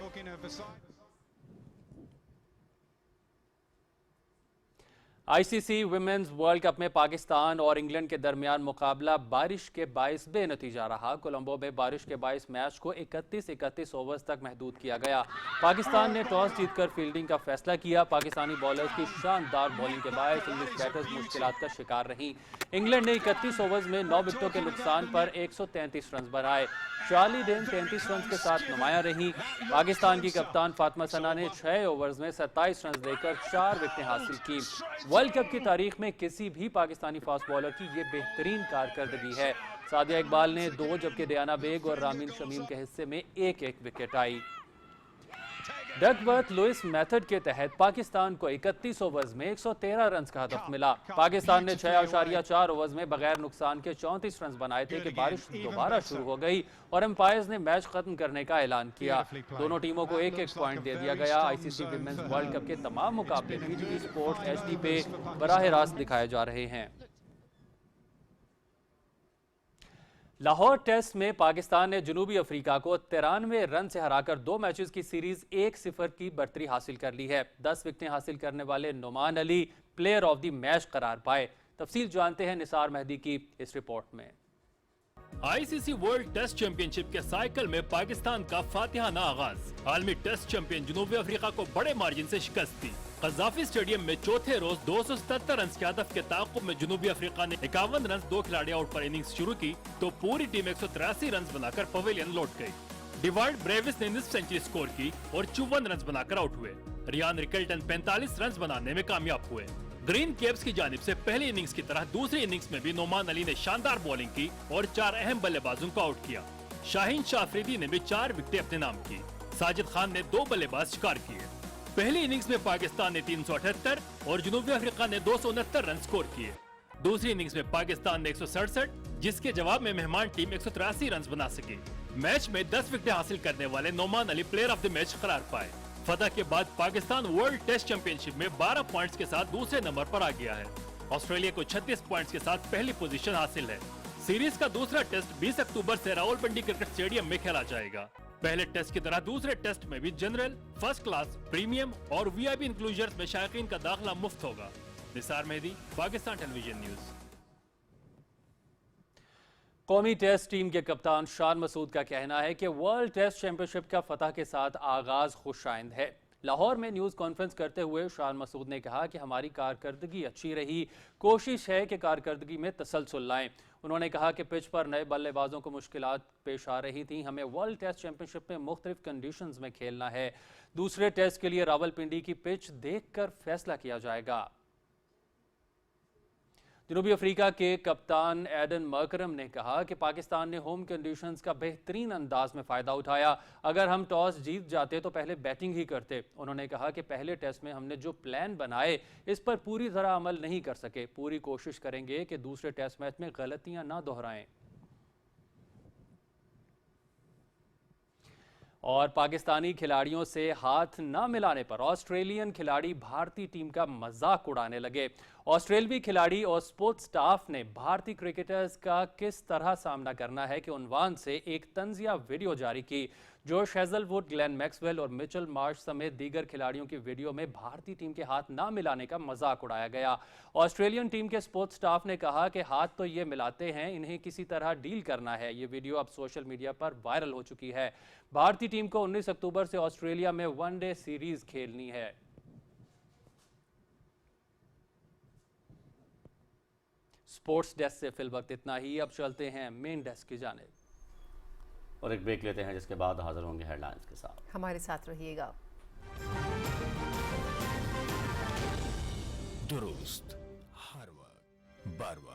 आईसीसी वुमेन्स वर्ल्ड कप में पाकिस्तान और इंग्लैंड के दरमियान मुकाबला बारिश के बायस बेनतीजा रहा। कोलंबो में बारिश के बायस मैच को 31 ओवर्स तक महदूद किया गया। पाकिस्तान ने टॉस जीतकर फील्डिंग का फैसला किया। पाकिस्तानी बॉलर्स की शानदार बॉलिंग के बायस इंग्लिश बैटर्स मुश्किलात का शिकार रहीं। इंग्लैंड ने 31 ओवर्स में 9 विकेटों के नुकसान पर 133 रन बनाए। चार्ली डेन 33 रन के साथ नुमाया रही। पाकिस्तान की कप्तान फातिमा सना ने 6 ओवर्स में 27 रन देकर 4 विकेटें हासिल की। वर्ल्ड कप की तारीख में किसी भी पाकिस्तानी फास्ट बॉलर की ये बेहतरीन कारकर्दगी है। सादिया इकबाल ने 2, जबकि दयाना बेग और रामीन शमीम के हिस्से में 1-1 विकेट आई। डकवर्थ लुइस मेथड के तहत पाकिस्तान को 31 ओवर्स में 113 रन का हदफ मिला। पाकिस्तान ने 6.4 ओवर्स में बगैर नुकसान के 34 रन बनाए थे कि बारिश दोबारा शुरू हो गई और एम्पायर्स ने मैच खत्म करने का ऐलान किया। दोनों टीमों को 1-1 पॉइंट दे दिया गया। आईसीसी विमेंस वर्ल्ड कप के तमाम मुकाबले पीटीवी स्पोर्ट्स HD पे बराह रास्त दिखाए जा रहे हैं। लाहौर टेस्ट में पाकिस्तान ने जनूबी अफ्रीका को 93 रन से हराकर 2 मैचेस की सीरीज 1-0 की बढ़तरी हासिल कर ली है। 10 विकेटें हासिल करने वाले Noman Ali player of the match करार पाए। तफसील जानते हैं निसार मेहदी की इस रिपोर्ट में। आईसीसी वर्ल्ड टेस्ट चैंपियनशिप के साइकिल में पाकिस्तान का फातिहाना आगाज। आलमी टेस्ट चैंपियन जनूबी अफ्रीका को बड़े मार्जिन से शिकस्त दी। कज़ाफी स्टेडियम में चौथे रोज 277 रन के हदफ के ताक़ुब में जनूबी अफ्रीका ने 51 रन 2 खिलाड़ी आउट पर इनिंग्स शुरू की तो पूरी टीम 183 रन बनाकर पवेलियन लौट गई। डिवाल्ड ब्रेविस ने निस्फ सेंचुरी स्कोर की और 54 रन बनाकर आउट हुए। रियान रिकल्टन 45 रन बनाने में कामयाब हुए। ग्रीन कैप्स की जानिब से पहली इनिंग्स की तरह दूसरी इनिंग्स में भी नोमान अली ने शानदार बॉलिंग की और 4 अहम बल्लेबाजों को आउट किया। शाहीन शाह अफरीदी ने भी 4 विकेटें अपने नाम की। साजिद खान ने 2 बल्लेबाज शिकार किए। पहली इनिंग्स में पाकिस्तान ने 378 और जनूबी अफ्रीका ने 269 रन स्कोर किए। दूसरी इनिंग्स में पाकिस्तान ने 167, जिसके जवाब में मेहमान टीम 183 रन बना सकी। मैच में 10 विकेटें हासिल करने वाले Noman Ali player of the match करार पाए। फतह के बाद पाकिस्तान वर्ल्ड टेस्ट चैंपियनशिप में 12 पॉइंट्स के साथ दूसरे नंबर पर आ गया है। ऑस्ट्रेलिया को 36 पॉइंट्स के साथ पहली पोजीशन हासिल है। सीरीज का दूसरा टेस्ट 20 अक्टूबर से रावलपिंडी क्रिकेट स्टेडियम में खेला जाएगा। पहले टेस्ट की तरह दूसरे टेस्ट में भी जनरल, फर्स्ट क्लास, प्रीमियम और VIP इंक्लूजर्स में शायकीन का दाखिला मुफ्त होगा। Nisar Mehdi, Pakistan television news. कौमी टेस्ट टीम के कप्तान शान मसूद का कहना है कि वर्ल्ड टेस्ट चैंपियनशिप का फतह के साथ आगाज खुशाइंद है, लाहौर में न्यूज़ कॉन्फ्रेंस करते हुए शान मसूद ने कहा कि हमारी कारकर्दगी अच्छी रही, कोशिश है कि कारकर्दगी में तसलसल लाएं। उन्होंने कहा कि पिच पर नए बल्लेबाजों को मुश्किलात पेश आ रही थी। हमें वर्ल्ड टेस्ट चैंपियनशिप में मुख्तलिफ कंडीशंस में खेलना है। दूसरे टेस्ट के लिए रावलपिंडी की पिच देखकर फैसला किया जाएगा। जनूबी अफ्रीका के कप्तान एडन मकरम ने कहा कि पाकिस्तान ने होम कंडीशंस का बेहतरीन अंदाज में फ़ायदा उठाया। अगर हम टॉस जीत जाते तो पहले बैटिंग ही करते। उन्होंने कहा कि पहले टेस्ट में हमने जो प्लान बनाए इस पर पूरी तरह अमल नहीं कर सके। पूरी कोशिश करेंगे कि दूसरे टेस्ट मैच में गलतियां ना दोहराएं। और पाकिस्तानी खिलाड़ियों से हाथ न मिलाने पर ऑस्ट्रेलियन खिलाड़ी भारतीय टीम का मजाक उड़ाने लगे। ऑस्ट्रेलवी खिलाड़ी और स्पोर्ट्स स्टाफ ने भारतीय क्रिकेटर्स का किस तरह सामना करना है के उन्वान से एक तंजिया वीडियो जारी की। जोश हेजलवुड, ग्लेन मैक्सवेल और मिचेल मार्श समेत दीगर खिलाड़ियों की वीडियो में भारतीय टीम के हाथ न मिलाने का मजाक उड़ाया गया। ऑस्ट्रेलियन टीम के स्पोर्ट्स स्टाफ ने कहा कि हाथ तो ये मिलाते हैं, इन्हें किसी तरह डील करना है। ये वीडियो अब सोशल मीडिया पर वायरल हो चुकी है। भारतीय टीम को 19 अक्टूबर से ऑस्ट्रेलिया में वनडे सीरीज खेलनी है। स्पोर्ट्स डेस्क से फिल वक्त इतना ही। अब चलते हैं मेन डेस्क की जानिब और एक ब्रेक लेते हैं, जिसके बाद हाजिर होंगे हेडलाइंस के साथ। हमारे साथ रहिएगा। दुरुस्त हर वक्त बार बार